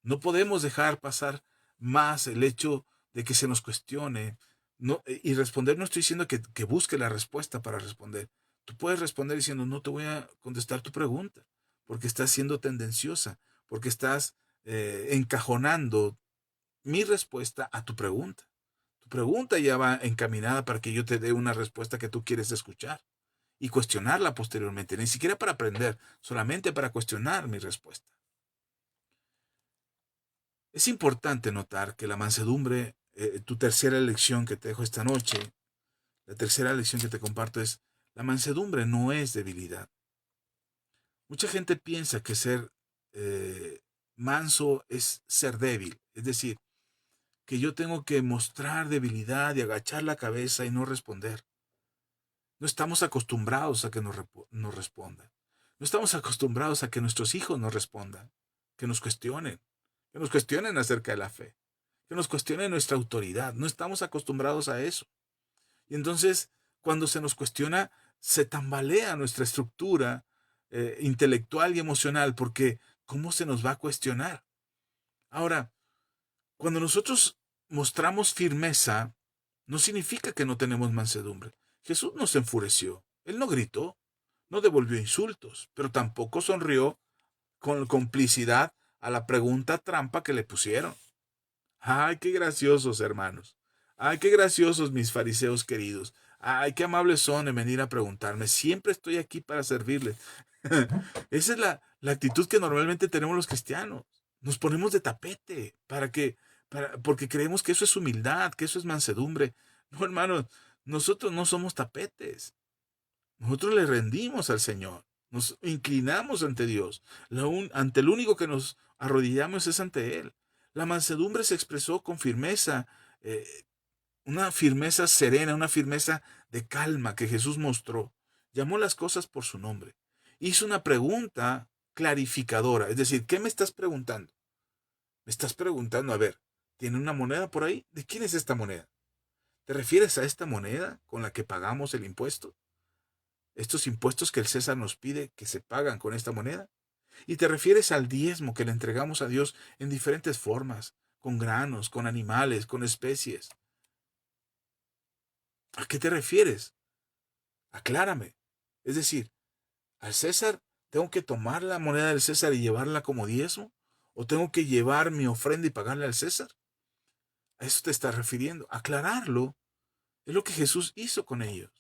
No podemos dejar pasar más el hecho de que se nos cuestione. No, y responder no estoy diciendo que busque la respuesta para responder. Tú puedes responder diciendo, no te voy a contestar tu pregunta, porque estás siendo tendenciosa, porque estás encajonando mi respuesta a tu pregunta. Tu pregunta ya va encaminada para que yo te dé una respuesta que tú quieres escuchar y cuestionarla posteriormente, ni siquiera para aprender, solamente para cuestionar mi respuesta. Es importante notar que la mansedumbre, tu tercera lección que te dejo esta noche, la tercera lección que te comparto es, la mansedumbre no es debilidad. Mucha gente piensa que ser manso es ser débil, es decir, que yo tengo que mostrar debilidad y agachar la cabeza y no responder. No estamos acostumbrados a que nos respondan. No estamos acostumbrados a que nuestros hijos nos respondan, que nos cuestionen acerca de la fe, que nos cuestionen nuestra autoridad. No estamos acostumbrados a eso. Y entonces, cuando se nos cuestiona, se tambalea nuestra estructura intelectual y emocional, porque ¿cómo se nos va a cuestionar? Ahora, cuando nosotros mostramos firmeza, no significa que no tenemos mansedumbre. Jesús no se enfureció, él no gritó, no devolvió insultos, pero tampoco sonrió con complicidad a la pregunta trampa que le pusieron. Ay, qué graciosos, hermanos. Ay, qué graciosos mis fariseos queridos. Ay, qué amables son en venir a preguntarme. Siempre estoy aquí para servirles. Esa es la actitud que normalmente tenemos los cristianos. Nos ponemos de tapete porque creemos que eso es humildad, que eso es mansedumbre. No, hermanos, nosotros no somos tapetes. Nosotros le rendimos al Señor. Nos inclinamos ante Dios. Ante el único que nos arrodillamos es ante Él. La mansedumbre se expresó con firmeza, eh, una firmeza serena, una firmeza de calma que Jesús mostró. Llamó las cosas por su nombre. Hizo una pregunta clarificadora. Es decir, ¿qué me estás preguntando? Me estás preguntando, a ver, ¿tiene una moneda por ahí? ¿De quién es esta moneda? ¿Te refieres a esta moneda con la que pagamos el impuesto? ¿Estos impuestos que el César nos pide que se pagan con esta moneda? ¿Y te refieres al diezmo que le entregamos a Dios en diferentes formas, con granos, con animales, con especies? ¿A qué te refieres? Aclárame. Es decir, ¿al César tengo que tomar la moneda del César y llevarla como diezmo? ¿O tengo que llevar mi ofrenda y pagarle al César? ¿A eso te estás refiriendo? Aclararlo es lo que Jesús hizo con ellos.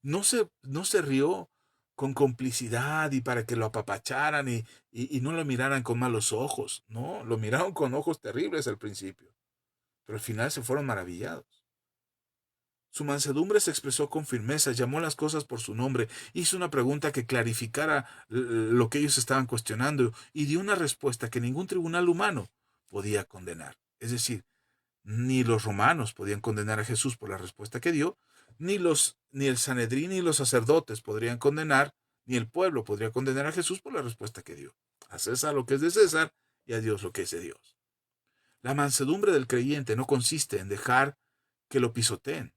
No se rió con complicidad y para que lo apapacharan y no lo miraran con malos ojos. No, lo miraron con ojos terribles al principio, pero al final se fueron maravillados. Su mansedumbre se expresó con firmeza, llamó las cosas por su nombre, hizo una pregunta que clarificara lo que ellos estaban cuestionando y dio una respuesta que ningún tribunal humano podía condenar. Es decir, ni los romanos podían condenar a Jesús por la respuesta que dio, ni el Sanedrín ni los sacerdotes podrían condenar, ni el pueblo podría condenar a Jesús por la respuesta que dio. A César lo que es de César y a Dios lo que es de Dios. La mansedumbre del creyente no consiste en dejar que lo pisoteen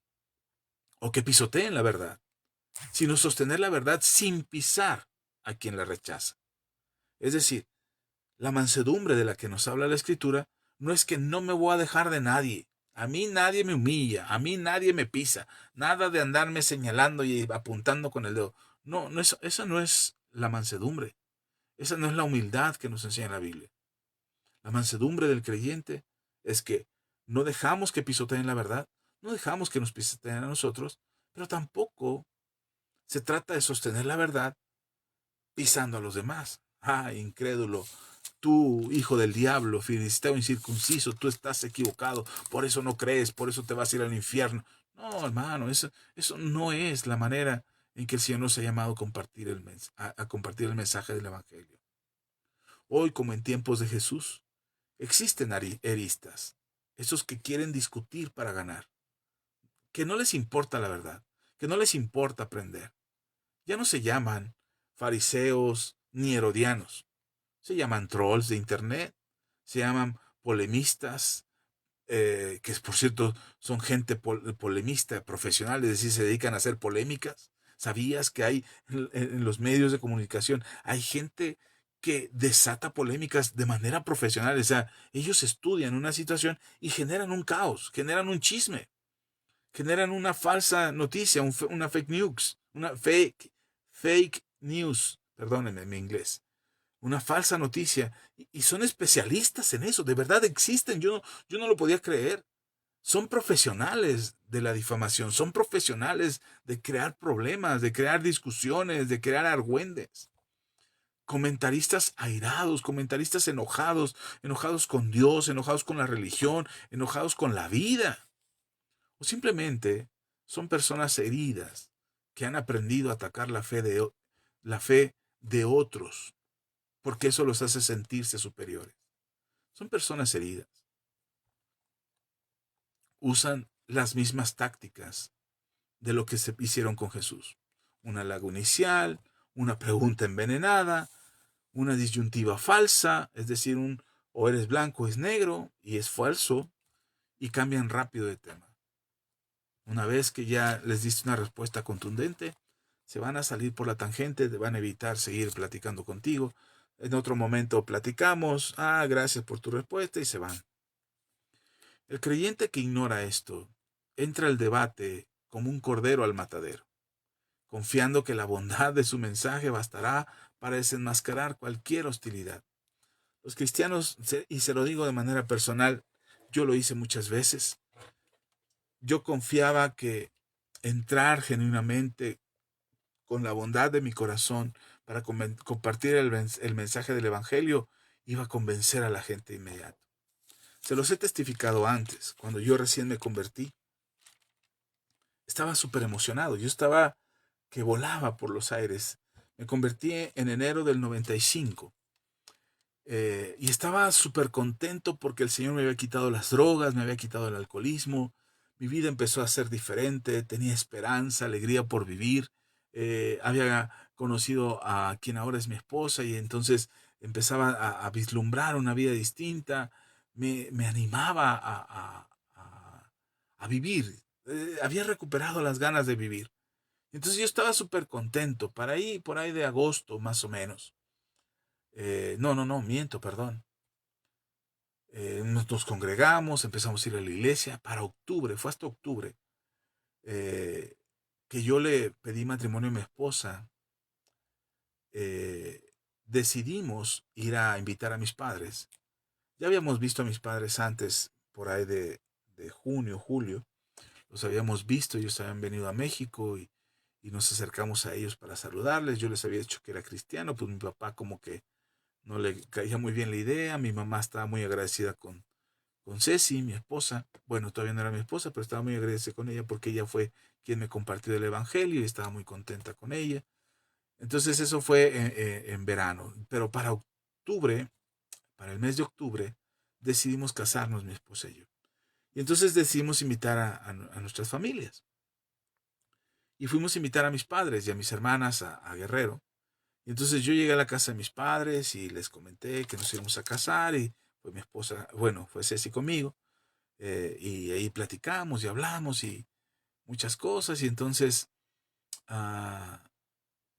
o que pisoteen la verdad, sino sostener la verdad sin pisar a quien la rechaza. Es decir, la mansedumbre de la que nos habla la Escritura no es que no me voy a dejar de nadie. A mí nadie me humilla, a mí nadie me pisa. Nada de andarme señalando y apuntando con el dedo. No, esa no es la mansedumbre. Esa no es la humildad que nos enseña la Biblia. La mansedumbre del creyente es que no dejamos que pisoteen la verdad, no dejamos que nos pisoteen a nosotros, pero tampoco se trata de sostener la verdad pisando a los demás. Ah, incrédulo, tú, hijo del diablo, filisteo incircunciso, tú estás equivocado, por eso no crees, por eso te vas a ir al infierno. No, hermano, eso no es la manera en que el Señor nos ha llamado a compartir a compartir el mensaje del Evangelio. Hoy, como en tiempos de Jesús, existen eristas, esos que quieren discutir para ganar, que no les importa la verdad, que no les importa aprender. Ya no se llaman fariseos ni herodianos, se llaman trolls de internet, se llaman polemistas, que por cierto son gente polemista profesional, es decir, se dedican a hacer polémicas. ¿Sabías que hay en los medios de comunicación, hay gente que desata polémicas de manera profesional? O sea, ellos estudian una situación y generan un caos, generan un chisme, generan una falsa noticia, una fake news, perdónenme mi inglés, una falsa noticia, y son especialistas en eso, de verdad existen, yo no lo podía creer. Son profesionales de la difamación, son profesionales de crear problemas, de crear discusiones, de crear argüendes. Comentaristas airados, comentaristas enojados, enojados con Dios, enojados con la religión, enojados con la vida. O simplemente son personas heridas que han aprendido a atacar la fe de otros, porque eso los hace sentirse superiores. Son personas heridas. Usan las mismas tácticas de lo que se hicieron con Jesús. Una lago inicial, una pregunta envenenada, una disyuntiva falsa, es decir, o eres blanco o es negro, y es falso, y cambian rápido de tema. Una vez que ya les diste una respuesta contundente, se van a salir por la tangente, van a evitar seguir platicando contigo. En otro momento platicamos, gracias por tu respuesta, y se van. El creyente que ignora esto entra al debate como un cordero al matadero, confiando que la bondad de su mensaje bastará para desenmascarar cualquier hostilidad. Los cristianos, y se lo digo de manera personal, yo lo hice muchas veces, yo confiaba que entrar genuinamente con la bondad de mi corazón para compartir el mensaje del Evangelio iba a convencer a la gente de inmediato. Se los he testificado antes, cuando yo recién me convertí. Estaba súper emocionado, yo estaba que volaba por los aires. Me convertí en enero del 95 y estaba súper contento porque el Señor me había quitado las drogas, me había quitado el alcoholismo, mi vida empezó a ser diferente, tenía esperanza, alegría por vivir, había conocido a quien ahora es mi esposa y entonces empezaba a vislumbrar una vida distinta, me animaba a vivir, había recuperado las ganas de vivir. Entonces yo estaba súper contento, por ahí de agosto más o menos. No, miento, perdón. Nos congregamos, empezamos a ir a la iglesia para octubre, fue hasta octubre, eh, que yo le pedí matrimonio a mi esposa. eh, Decidimos ir a invitar a mis padres. Ya habíamos visto a mis padres antes, por ahí de junio, julio. Los habíamos visto, ellos habían venido a México y y nos acercamos a ellos para saludarles. Yo les había dicho que era cristiano, pues mi papá como que no le caía muy bien la idea. Mi mamá estaba muy agradecida con Ceci, mi esposa. Bueno, todavía no era mi esposa, pero estaba muy agradecida con ella porque ella fue quien me compartió el evangelio y estaba muy contenta con ella. Entonces eso fue en verano. Pero para octubre, para el mes de octubre, decidimos casarnos mi esposa y yo. Y entonces decidimos invitar a nuestras familias. Y fuimos a invitar a mis padres y a mis hermanas a Guerrero. Y entonces yo llegué a la casa de mis padres y les comenté que nos íbamos a casar y fue mi esposa, bueno, fue Ceci conmigo. Y ahí platicamos y hablamos y muchas cosas. Y entonces ah,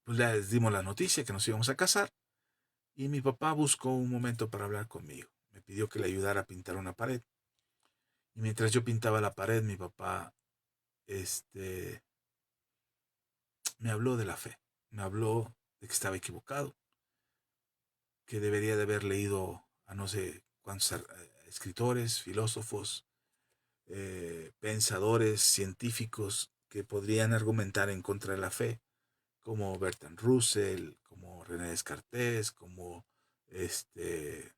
pues les dimos la noticia que nos íbamos a casar. Y mi papá buscó un momento para hablar conmigo. Me pidió que le ayudara a pintar una pared. Y mientras yo pintaba la pared, mi papá este, me habló de la fe. Me habló de que estaba equivocado, que debería de haber leído a no sé cuántos escritores, filósofos, pensadores, científicos que podrían argumentar en contra de la fe, como Bertrand Russell, como René Descartes, como este,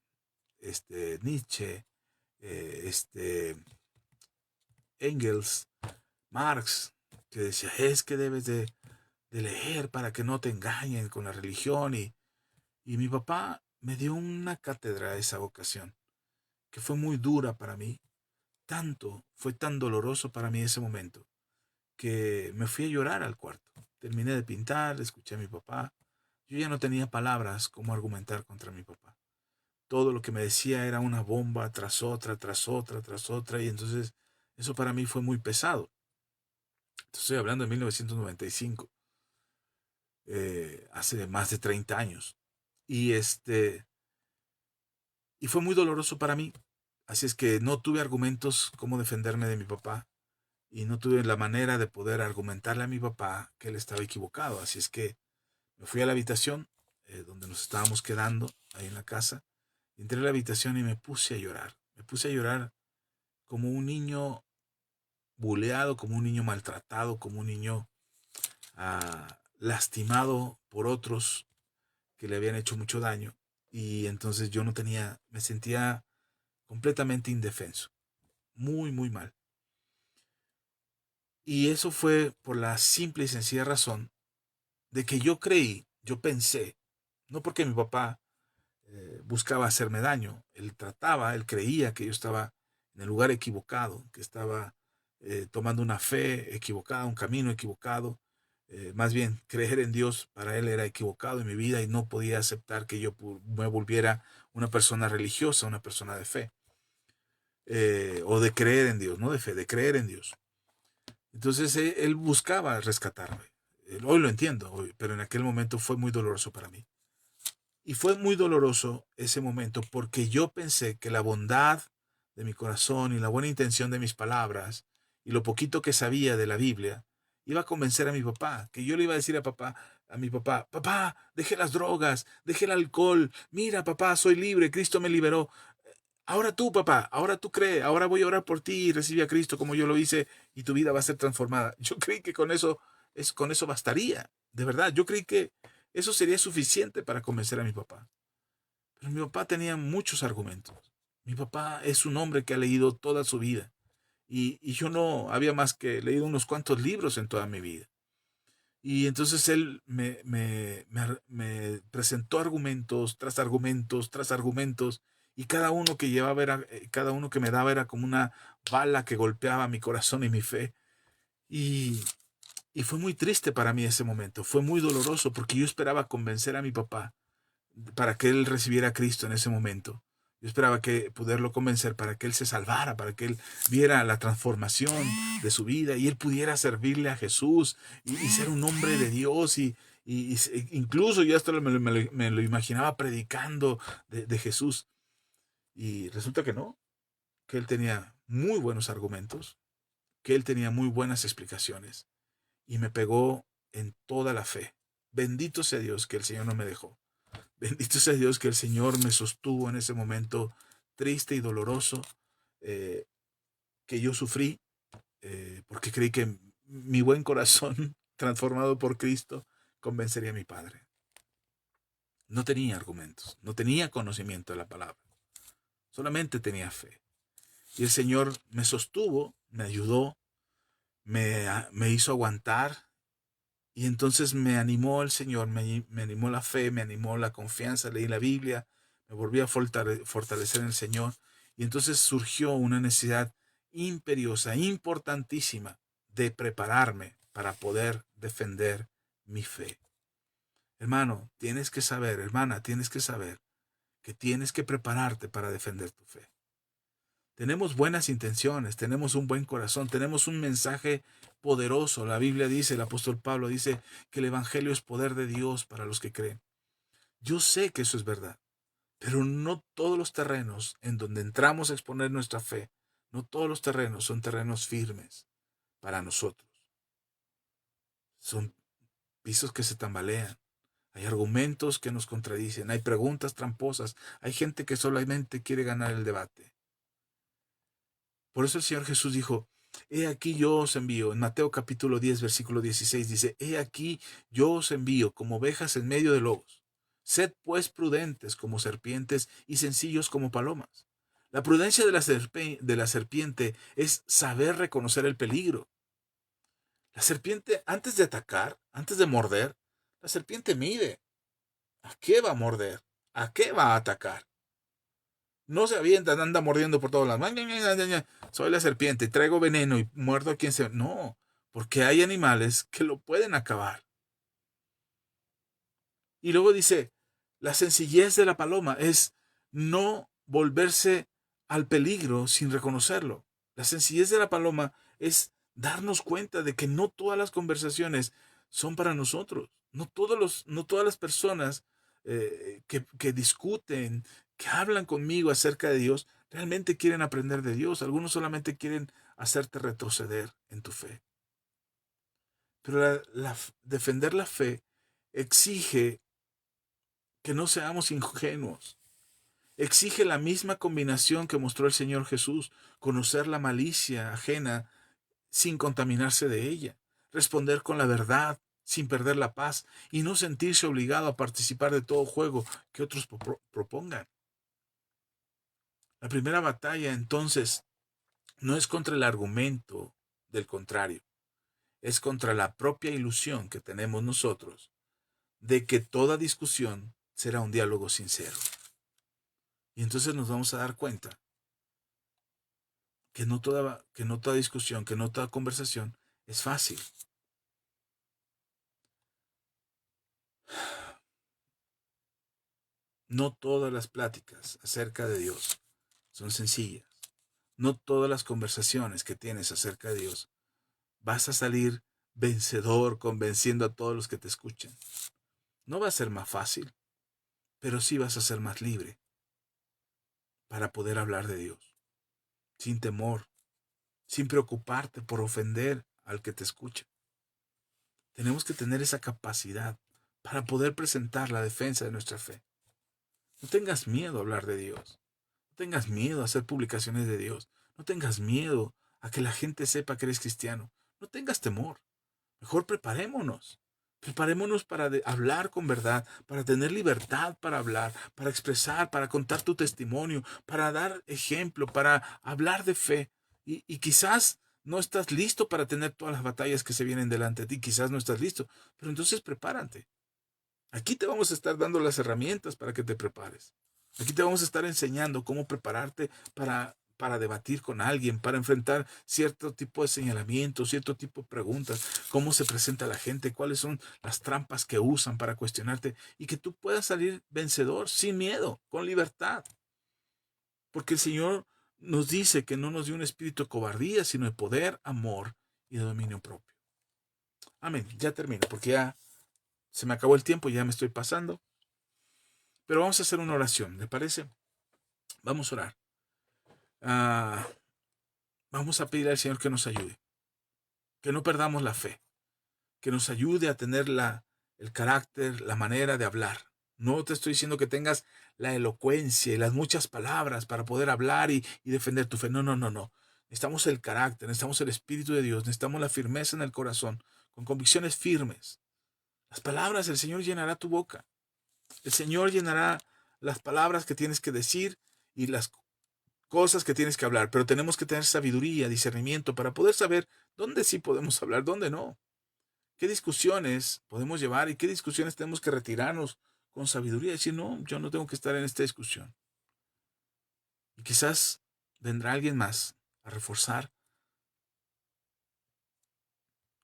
Nietzsche, Engels, Marx, que decía, es que debes de leer para que no te engañen con la religión. Y mi papá me dio una cátedra esa ocasión, que fue muy dura para mí. Fue tan doloroso para mí ese momento, que me fui a llorar al cuarto. Terminé de pintar, escuché a mi papá. Yo ya no tenía palabras como argumentar contra mi papá. Todo lo que me decía era una bomba tras otra, tras otra, tras otra, y entonces eso para mí fue muy pesado. Estoy hablando de 1995, hace más de 30 años. Y y fue muy doloroso para mí. Así es que no tuve argumentos cómo defenderme de mi papá y no tuve la manera de poder argumentarle a mi papá que él estaba equivocado. Así es que me fui a la habitación donde nos estábamos quedando, ahí en la casa. Entré a la habitación y me puse a llorar. Me puse a llorar como un niño buleado, como un niño maltratado, como un niño lastimado por otros que le habían hecho mucho daño. Y entonces yo no tenía, me sentía completamente indefenso, muy, muy mal. Y eso fue por la simple y sencilla razón de que yo pensé, no porque mi papá buscaba hacerme daño, él creía que yo estaba en el lugar equivocado, que estaba tomando una fe equivocada, un camino equivocado. Más bien, creer en Dios para él era equivocado en mi vida y no podía aceptar que yo me volviera una persona religiosa, una persona de fe, o de creer en Dios, no de fe, de creer en Dios. Entonces él buscaba rescatarme. Hoy lo entiendo, pero en aquel momento fue muy doloroso para mí. Y fue muy doloroso ese momento porque yo pensé que la bondad de mi corazón y la buena intención de mis palabras y lo poquito que sabía de la Biblia iba a convencer a mi papá, que yo le iba a decir a mi papá, papá, dejé las drogas, dejé el alcohol, mira papá, soy libre, Cristo me liberó. Ahora tú, papá, ahora tú crees, ahora voy a orar por ti y recibe a Cristo como yo lo hice y tu vida va a ser transformada. Yo creí que con eso bastaría, de verdad. Yo creí que eso sería suficiente para convencer a mi papá. Pero mi papá tenía muchos argumentos. Mi papá es un hombre que ha leído toda su vida y yo no había más que leído unos cuantos libros en toda mi vida. Y entonces él me presentó argumentos tras argumentos tras argumentos y cada uno que llevaba cada uno que me daba era como una bala que golpeaba mi corazón y mi fe. Y, y fue muy triste para mí ese momento, fue muy doloroso porque yo esperaba convencer a mi papá para que él recibiera a Cristo en ese momento. Yo esperaba que poderlo convencer para que él se salvara, para que él viera la transformación de su vida y él pudiera servirle a Jesús y ser un hombre de Dios incluso yo hasta me lo imaginaba predicando de Jesús. Y resulta que no, que él tenía muy buenos argumentos, que él tenía muy buenas explicaciones y me pegó en toda la fe. Bendito sea Dios que el Señor no me dejó. Bendito sea Dios que el Señor me sostuvo en ese momento triste y doloroso que yo sufrí, porque creí que mi buen corazón transformado por Cristo, convencería a mi padre. No tenía argumentos, no tenía conocimiento de la palabra, solamente tenía fe. Y el Señor me sostuvo, me ayudó, me hizo aguantar. Y entonces me animó el Señor, me animó la fe, me animó la confianza, leí la Biblia, me volví a fortalecer en el Señor. Y entonces surgió una necesidad imperiosa, importantísima, de prepararme para poder defender mi fe. Hermano, tienes que saber, hermana, tienes que saber que tienes que prepararte para defender tu fe. Tenemos buenas intenciones, tenemos un buen corazón, tenemos un mensaje poderoso. La Biblia dice, el apóstol Pablo dice que el Evangelio es poder de Dios para los que creen. Yo sé que eso es verdad, pero no todos los terrenos en donde entramos a exponer nuestra fe, no todos los terrenos son terrenos firmes para nosotros. Son pisos que se tambalean. Hay argumentos que nos contradicen, hay preguntas tramposas, hay gente que solamente quiere ganar el debate. Por eso el Señor Jesús dijo, he aquí yo os envío. En Mateo capítulo 10, versículo 16 dice, he aquí yo os envío como ovejas en medio de lobos. Sed pues prudentes como serpientes y sencillos como palomas. La prudencia de la serpiente es saber reconocer el peligro. La serpiente, antes de atacar, antes de morder, la serpiente mide. ¿A qué va a morder? ¿A qué va a atacar? No se avienta, anda mordiendo por todos lados. Soy la serpiente, traigo veneno y muerdo a quien se... No, porque hay animales que lo pueden acabar. Y luego dice, la sencillez de la paloma es no volverse al peligro sin reconocerlo. La sencillez de la paloma es darnos cuenta de que no todas las conversaciones son para nosotros. No todas las personas que discuten, que hablan conmigo acerca de Dios, realmente quieren aprender de Dios. Algunos solamente quieren hacerte retroceder en tu fe. Pero defender la fe exige que no seamos ingenuos. Exige la misma combinación que mostró el Señor Jesús, conocer la malicia ajena sin contaminarse de ella, responder con la verdad sin perder la paz y no sentirse obligado a participar de todo juego que otros propongan. La primera batalla, entonces, no es contra el argumento del contrario, es contra la propia ilusión que tenemos nosotros de que toda discusión será un diálogo sincero. Y entonces nos vamos a dar cuenta que no toda discusión, que no toda conversación es fácil. No todas las pláticas acerca de Dios son sencillas. No todas las conversaciones que tienes acerca de Dios vas a salir vencedor convenciendo a todos los que te escuchen. No va a ser más fácil, pero sí vas a ser más libre para poder hablar de Dios, sin temor, sin preocuparte por ofender al que te escucha. Tenemos que tener esa capacidad para poder presentar la defensa de nuestra fe. No tengas miedo a hablar de Dios. No tengas miedo a hacer publicaciones de Dios. No tengas miedo a que la gente sepa que eres cristiano. No tengas temor. Mejor preparémonos. Preparémonos para hablar con verdad, para tener libertad para hablar, para expresar, para contar tu testimonio, para dar ejemplo, para hablar de fe. Y quizás no estás listo para tener todas las batallas que se vienen delante de ti. Quizás no estás listo, pero entonces prepárate. Aquí te vamos a estar dando las herramientas para que te prepares. Aquí te vamos a estar enseñando cómo prepararte para debatir con alguien, para enfrentar cierto tipo de señalamientos, cierto tipo de preguntas, cómo se presenta la gente, cuáles son las trampas que usan para cuestionarte y que tú puedas salir vencedor sin miedo, con libertad. Porque el Señor nos dice que no nos dio un espíritu de cobardía, sino de poder, amor y de dominio propio. Amén. Ya termino, porque ya se me acabó el tiempo, ya me estoy pasando. Pero vamos a hacer una oración, ¿le parece? Vamos a orar. Vamos a pedir al Señor que nos ayude, que no perdamos la fe, que nos ayude a tener el carácter, la manera de hablar. No te estoy diciendo que tengas la elocuencia y las muchas palabras para poder hablar y defender tu fe. No, no, no, no. Necesitamos el carácter, necesitamos el Espíritu de Dios, necesitamos la firmeza en el corazón con convicciones firmes. Las palabras, el Señor llenará tu boca. El Señor llenará las palabras que tienes que decir y las cosas que tienes que hablar, pero tenemos que tener sabiduría, discernimiento para poder saber dónde sí podemos hablar, dónde no. ¿Qué discusiones podemos llevar y qué discusiones tenemos que retirarnos con sabiduría? Decir, no, yo no tengo que estar en esta discusión. Y quizás vendrá alguien más a reforzar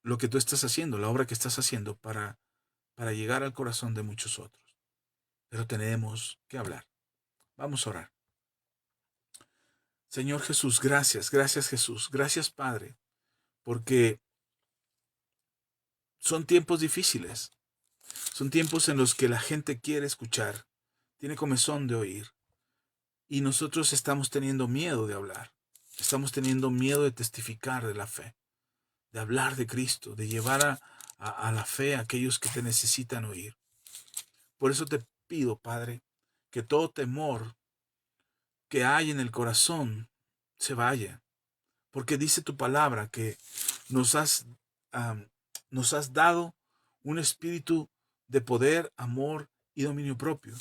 lo que tú estás haciendo, la obra que estás haciendo para llegar al corazón de muchos otros. Pero tenemos que hablar. Vamos a orar. Señor Jesús, gracias, gracias Jesús, gracias Padre, porque son tiempos difíciles, son tiempos en los que la gente quiere escuchar, tiene comezón de oír, y nosotros estamos teniendo miedo de hablar, estamos teniendo miedo de testificar de la fe, de hablar de Cristo, de llevar a la fe a aquellos que te necesitan oír. Por eso te pido, Padre, que todo temor que hay en el corazón se vaya, porque dice tu palabra que nos has, um, nos has dado un espíritu de poder, amor y dominio propio.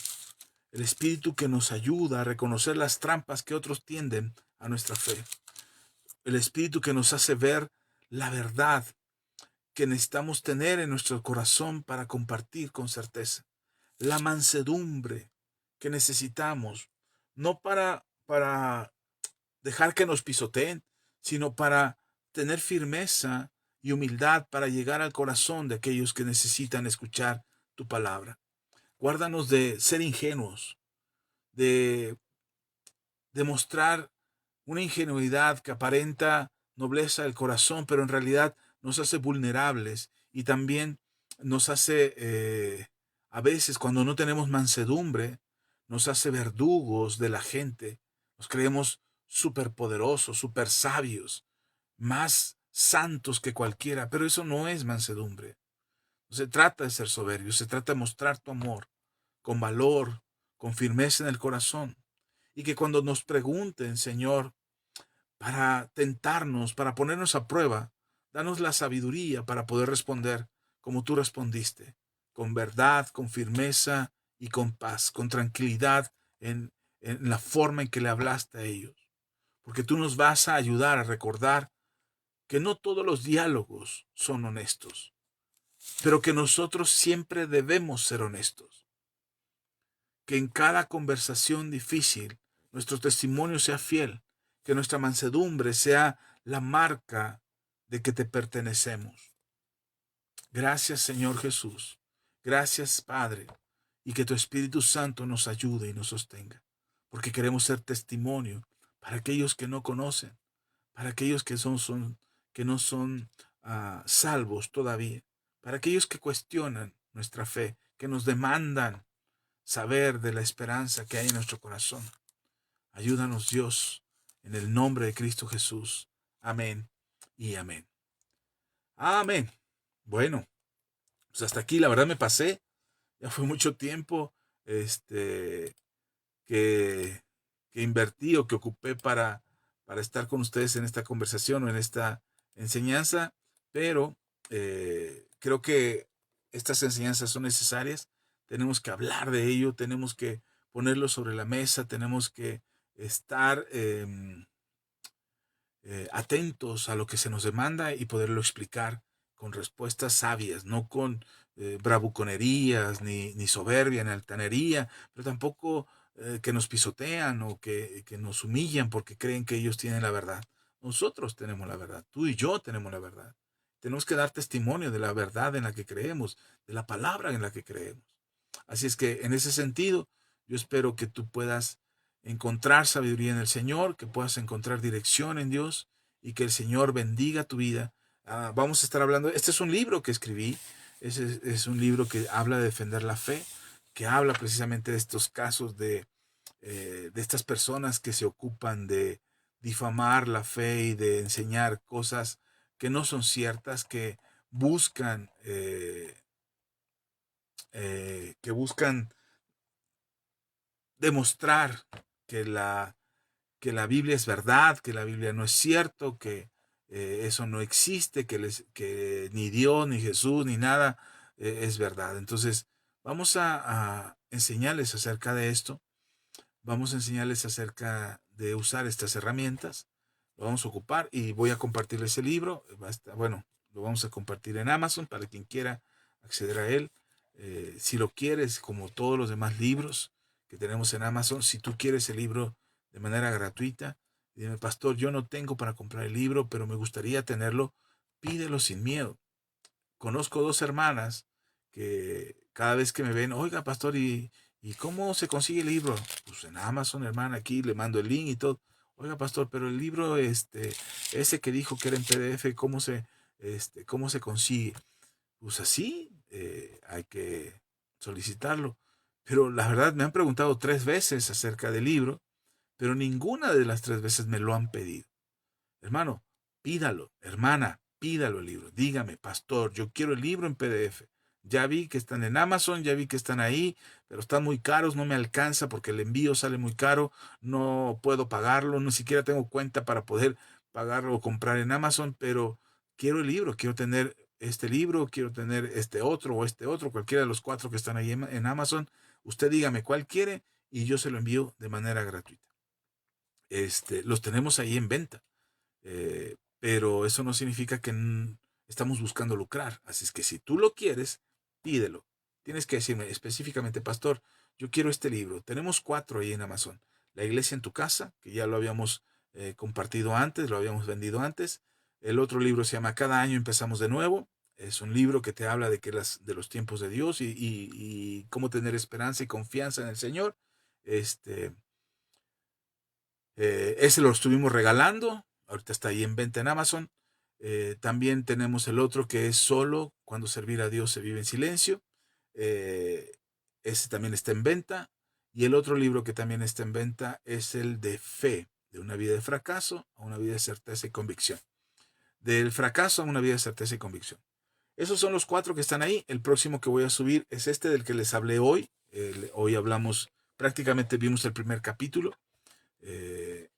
El espíritu que nos ayuda a reconocer las trampas que otros tienden a nuestra fe. El espíritu que nos hace ver la verdad que necesitamos tener en nuestro corazón para compartir con certeza. La mansedumbre que necesitamos, no para dejar que nos pisoteen, sino para tener firmeza y humildad para llegar al corazón de aquellos que necesitan escuchar tu palabra. Guárdanos de ser ingenuos, de demostrar una ingenuidad que aparenta nobleza del corazón, pero en realidad nos hace vulnerables y también nos hace, a veces cuando no tenemos mansedumbre, nos hace verdugos de la gente. Nos creemos superpoderosos, super sabios, más santos que cualquiera, pero eso no es mansedumbre. No se trata de ser soberbio, se trata de mostrar tu amor con valor, con firmeza en el corazón. Y que cuando nos pregunten, Señor, para tentarnos, para ponernos a prueba, danos la sabiduría para poder responder como tú respondiste, con verdad, con firmeza y con paz, con tranquilidad en la forma en que le hablaste a ellos. Porque tú nos vas a ayudar a recordar que no todos los diálogos son honestos, pero que nosotros siempre debemos ser honestos. Que en cada conversación difícil nuestro testimonio sea fiel, que nuestra mansedumbre sea la marca de que te pertenecemos. Gracias, Señor Jesús. Gracias, Padre, y que tu Espíritu Santo nos ayude y nos sostenga, porque queremos ser testimonio para aquellos que no conocen, para aquellos que no son salvos todavía, para aquellos que cuestionan nuestra fe, que nos demandan saber de la esperanza que hay en nuestro corazón. Ayúdanos, Dios, en el nombre de Cristo Jesús. Amén y amén. Amén. Bueno, pues hasta aquí la verdad me pasé. Ya fue mucho tiempo que, que invertí o que ocupé para estar con ustedes en esta conversación o en esta enseñanza, pero creo que estas enseñanzas son necesarias. Tenemos que hablar de ello, tenemos que ponerlo sobre la mesa, tenemos que estar atentos a lo que se nos demanda y poderlo explicar con respuestas sabias, no con bravuconerías, ni soberbia, ni altanería, pero tampoco que nos pisotean o que nos humillan porque creen que ellos tienen la verdad. Nosotros tenemos la verdad, tú y yo tenemos la verdad. Tenemos que dar testimonio de la verdad en la que creemos, de la palabra en la que creemos. Así es que en ese sentido, yo espero que tú puedas encontrar sabiduría en el Señor, que puedas encontrar dirección en Dios y que el Señor bendiga tu vida. Vamos a estar hablando, este es un libro que escribí, es un libro que habla de defender la fe, que habla precisamente de estos casos de estas personas que se ocupan de difamar la fe y de enseñar cosas que no son ciertas, que buscan demostrar que la Biblia es verdad, que la Biblia no es cierto, que eso no existe, que ni Dios, ni Jesús, ni nada es verdad. Entonces, vamos a enseñarles acerca de esto. Vamos a enseñarles acerca de usar estas herramientas. Lo vamos a ocupar y voy a compartirles el libro. Bueno, lo vamos a compartir en Amazon para quien quiera acceder a él. Si lo quieres, como todos los demás libros que tenemos en Amazon, si tú quieres el libro de manera gratuita, dime, pastor, yo no tengo para comprar el libro, pero me gustaría tenerlo, pídelo sin miedo. Conozco 2 hermanas que cada vez que me ven, oiga, pastor, ¿y cómo se consigue el libro? Pues en Amazon, hermana, aquí le mando el link y todo. Oiga, pastor, pero el libro, ese que dijo que era en PDF, ¿cómo se consigue? Pues así, hay que solicitarlo. Pero la verdad, me han preguntado 3 veces acerca del libro, pero ninguna de las 3 veces me lo han pedido. Hermano, pídalo, hermana, pídalo el libro. Dígame, pastor, yo quiero el libro en PDF. Ya vi que están en Amazon, ya vi que están ahí, pero están muy caros, no me alcanza porque el envío sale muy caro, no puedo pagarlo, ni siquiera tengo cuenta para poder pagarlo o comprar en Amazon, pero quiero el libro, quiero tener este libro, quiero tener este otro o este otro, cualquiera de los 4 que están ahí en Amazon. Usted dígame cuál quiere y yo se lo envío de manera gratuita. Los tenemos ahí en venta. Pero eso no significa que estamos buscando lucrar. Así es que si tú lo quieres, pídelo. Tienes que decirme específicamente, pastor, yo quiero este libro. Tenemos 4 ahí en Amazon. La iglesia en tu casa, que ya lo habíamos compartido antes, lo habíamos vendido antes. El otro libro se llama Cada año empezamos de nuevo. Es un libro que te habla de los tiempos de Dios y cómo tener esperanza y confianza en el Señor. Ese lo estuvimos regalando, ahorita está ahí en venta en Amazon. También tenemos el otro que es Solo cuando servir a Dios se vive en silencio. Eh, Ese también está en venta. Y el otro libro que también está en venta es el de Fe, de una vida de fracaso a una vida de certeza y convicción. Del fracaso a una vida de certeza y convicción. Esos son los 4 que están ahí. El próximo que voy a subir es este del que les hablé hoy. Hoy hablamos, prácticamente vimos el primer capítulo.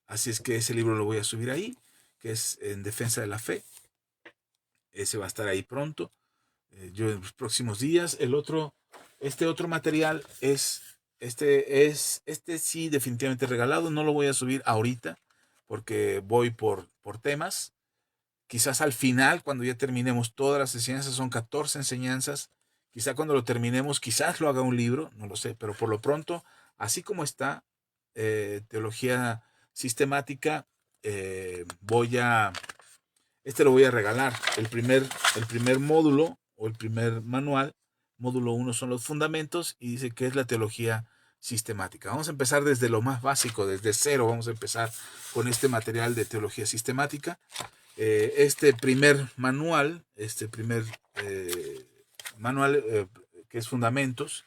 Así es que ese libro lo voy a subir ahí, que es En defensa de la fe. Ese va a estar ahí pronto. Yo en los próximos días. Este otro material este sí definitivamente regalado. No lo voy a subir ahorita porque voy por temas. Quizás al final, cuando ya terminemos todas las enseñanzas, son 14 enseñanzas. Quizá cuando lo terminemos, quizás lo haga un libro, no lo sé, pero por lo pronto, así como está, teología sistemática, lo voy a regalar. El primer módulo o el primer manual, módulo 1 son los fundamentos y dice que es la teología sistemática. Vamos a empezar desde lo más básico, desde cero. Vamos a empezar con este material de teología sistemática. Este primer manual, que es fundamentos,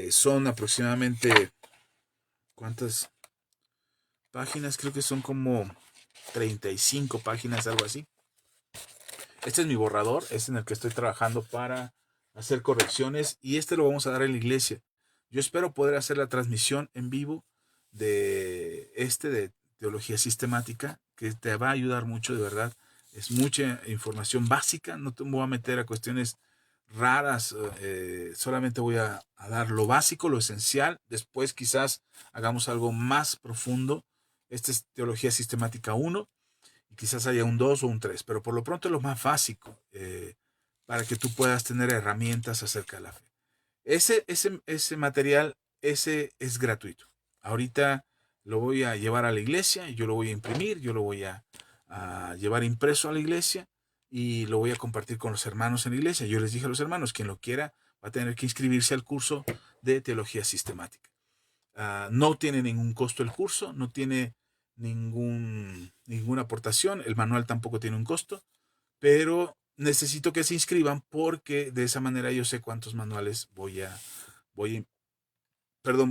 son aproximadamente, ¿cuántas páginas? Creo que son como 35 páginas, algo así. Este es mi borrador, es en el que estoy trabajando para hacer correcciones y lo vamos a dar en la iglesia. Yo espero poder hacer la transmisión en vivo de teología sistemática, que te va a ayudar mucho, de verdad. Es mucha información básica, no te voy a meter a cuestiones raras, solamente voy a dar lo básico, lo esencial. Después quizás hagamos algo más profundo. Esta es teología sistemática 1 y quizás haya un 2 o un 3, pero por lo pronto es lo más básico, para que tú puedas tener herramientas acerca de la fe. Ese material, ese es gratuito. Ahorita lo voy a llevar a la iglesia, yo lo voy a imprimir, yo lo voy a llevar impreso a la iglesia y lo voy a compartir con los hermanos en la iglesia. Yo les dije a los hermanos, quien lo quiera va a tener que inscribirse al curso de teología sistemática. No tiene ningún costo el curso, no tiene ninguna aportación, el manual tampoco tiene un costo, pero necesito que se inscriban porque de esa manera yo sé cuántos manuales voy a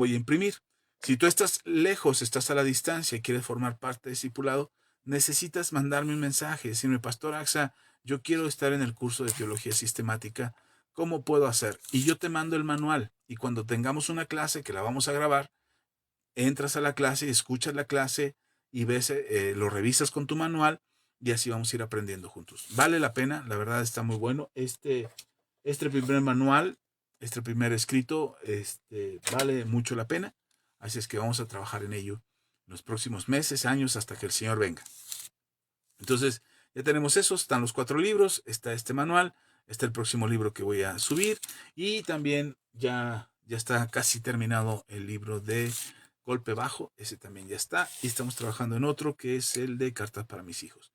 imprimir. Si tú estás lejos, estás a la distancia y quieres formar parte de discipulado, necesitas mandarme un mensaje, decirme, Pastor Axa, yo quiero estar en el curso de teología sistemática, ¿cómo puedo hacer? Y yo te mando el manual y cuando tengamos una clase que la vamos a grabar, entras a la clase y escuchas la clase y ves, lo revisas con tu manual y así vamos a ir aprendiendo juntos. Vale la pena, la verdad está muy bueno. Este primer manual, este primer escrito, vale mucho la pena. Así es que vamos a trabajar en ello en los próximos meses, años, hasta que el Señor venga. Entonces, ya tenemos eso, están los 4 libros, está este manual, está el próximo libro que voy a subir y también ya está casi terminado el libro de Golpe Bajo, ese también ya está, y estamos trabajando en otro que es el de Cartas para mis hijos.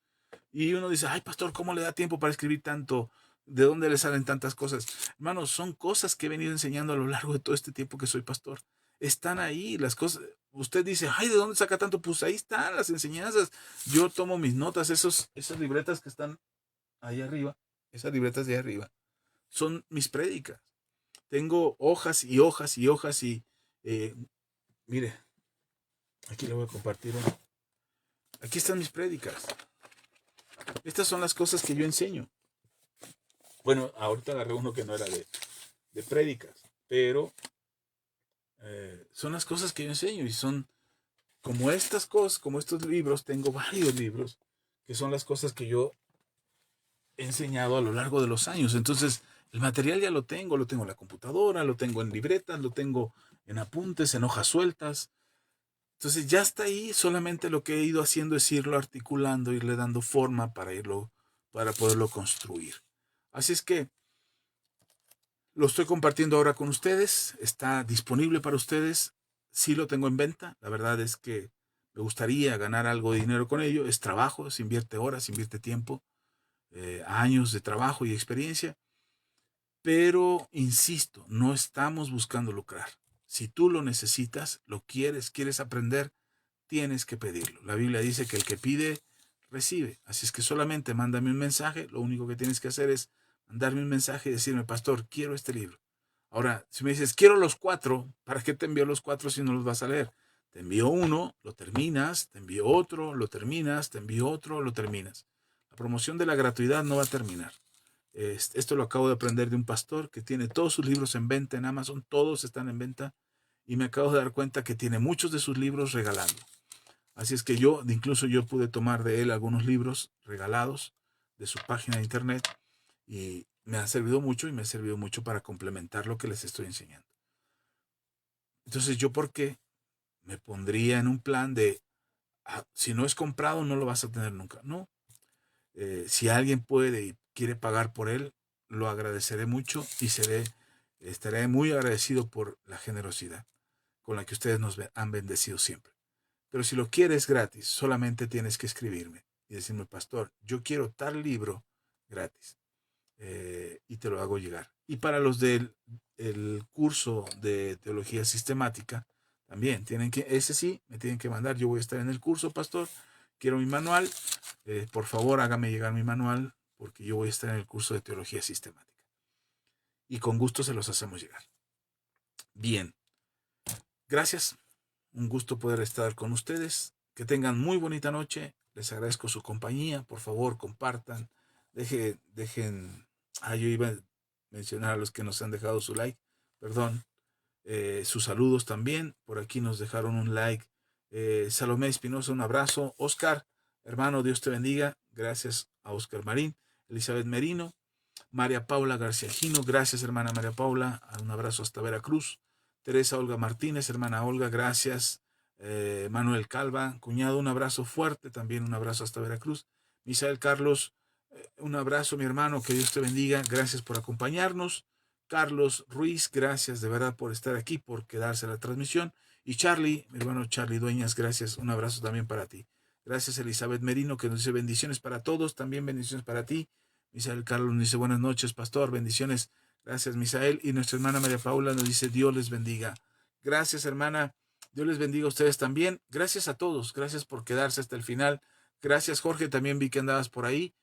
Y uno dice, ay pastor, ¿cómo le da tiempo para escribir tanto? ¿De dónde le salen tantas cosas? Hermanos, son cosas que he venido enseñando a lo largo de todo este tiempo que soy pastor. Están ahí las cosas. Usted dice, ay, ¿de dónde saca tanto? Pues ahí están las enseñanzas. Yo tomo mis notas, esas libretas que están ahí arriba, esas libretas de ahí arriba, son mis prédicas. Tengo hojas y hojas y hojas y, mire, aquí le voy a compartir una. Aquí están mis prédicas. Estas son las cosas que yo enseño. Bueno, ahorita agarré uno que no era de prédicas, pero son las cosas que yo enseño y son como estas cosas, como estos libros, tengo varios libros que son las cosas que yo he enseñado a lo largo de los años. Entonces, el material ya lo tengo en la computadora, lo tengo en libretas, lo tengo en apuntes, en hojas sueltas. Entonces ya está ahí, solamente lo que he ido haciendo es irlo articulando, irle dando forma para poderlo construir. Así es que lo estoy compartiendo ahora con ustedes, está disponible para ustedes, sí lo tengo en venta, la verdad es que me gustaría ganar algo de dinero con ello, es trabajo, se invierte horas, se invierte tiempo, años de trabajo y experiencia, pero insisto, no estamos buscando lucrar. Si tú lo necesitas, lo quieres aprender, tienes que pedirlo. La Biblia dice que el que pide, recibe. Así es que solamente mándame un mensaje. Lo único que tienes que hacer es mandarme un mensaje y decirme, pastor, quiero este libro. Ahora, si me dices, quiero los 4, ¿para qué te envío los 4 si no los vas a leer? Te envío uno, lo terminas, te envío otro, lo terminas, te envío otro, lo terminas. La promoción de la gratuidad no va a terminar. Esto lo acabo de aprender de un pastor que tiene todos sus libros en venta en Amazon, todos están en venta, y me acabo de dar cuenta que tiene muchos de sus libros regalando. Así es que incluso yo pude tomar de él algunos libros regalados de su página de internet y me ha servido mucho y me ha servido mucho para complementar lo que les estoy enseñando. Entonces, ¿yo por qué me pondría en un plan de, si no es comprado, no lo vas a tener nunca? No. Si alguien puede y quiere pagar por él, lo agradeceré mucho y estaré muy agradecido por la generosidad con la que ustedes nos han bendecido siempre. Pero si lo quieres gratis, solamente tienes que escribirme y decirme, pastor, yo quiero tal libro gratis, y te lo hago llegar. Y para los del curso de teología sistemática, también ese sí, me tienen que mandar, yo voy a estar en el curso, pastor, quiero mi manual, por favor hágame llegar mi manual, porque yo voy a estar en el curso de teología sistemática. Y con gusto se los hacemos llegar. Bien, gracias. Un gusto poder estar con ustedes. Que tengan muy bonita noche. Les agradezco su compañía. Por favor, compartan. Dejen. Yo iba a mencionar a los que nos han dejado su like. Perdón. Sus saludos también. Por aquí nos dejaron un like. Salomé Espinosa, un abrazo. Oscar, hermano, Dios te bendiga. Gracias a Oscar Marín. Elizabeth Merino. María Paula García Gino, gracias hermana María Paula, un abrazo hasta Veracruz. Teresa Olga Martínez, hermana Olga, gracias. Manuel Calva, cuñado, un abrazo fuerte, también un abrazo hasta Veracruz. Misael Carlos, un abrazo mi hermano, que Dios te bendiga, gracias por acompañarnos. Carlos Ruiz, gracias de verdad por estar aquí, por quedarse a la transmisión. Y Charlie, mi hermano Charlie Dueñas, gracias, un abrazo también para ti. Gracias Elizabeth Merino, que nos dice bendiciones para todos, también bendiciones para ti. Misael Carlos nos dice buenas noches, pastor, bendiciones. Gracias, Misael. Y nuestra hermana María Paula nos dice Dios les bendiga. Gracias, hermana. Dios les bendiga a ustedes también. Gracias a todos. Gracias por quedarse hasta el final. Gracias, Jorge. También vi que andabas por ahí.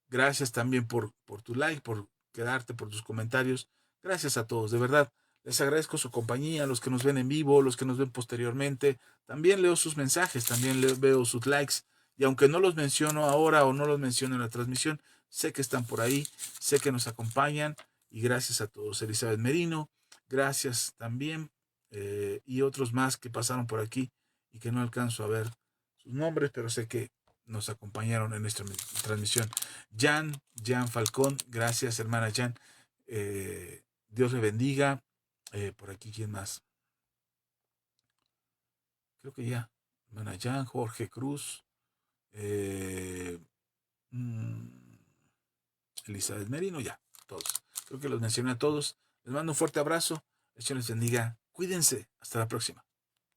Gracias también por tu like, por quedarte, por tus comentarios. Gracias a todos, de verdad. Les agradezco su compañía, los que nos ven en vivo, los que nos ven posteriormente. También leo sus mensajes, también veo sus likes. Y aunque no los menciono ahora o no los menciono en la transmisión, sé que están por ahí, sé que nos acompañan. Y gracias a todos. Elizabeth Merino, gracias también. Y otros más que pasaron por aquí y que no alcanzo a ver sus nombres, pero sé que nos acompañaron en nuestra transmisión. Jan Falcón, gracias hermana Jan. Dios le bendiga. Por aquí, ¿quién más? Creo que ya. Hermana Jan, Jorge Cruz, Elizabeth Merino, ya, todos. Creo que los mencioné a todos. Les mando un fuerte abrazo. El Señor les bendiga. Cuídense. Hasta la próxima.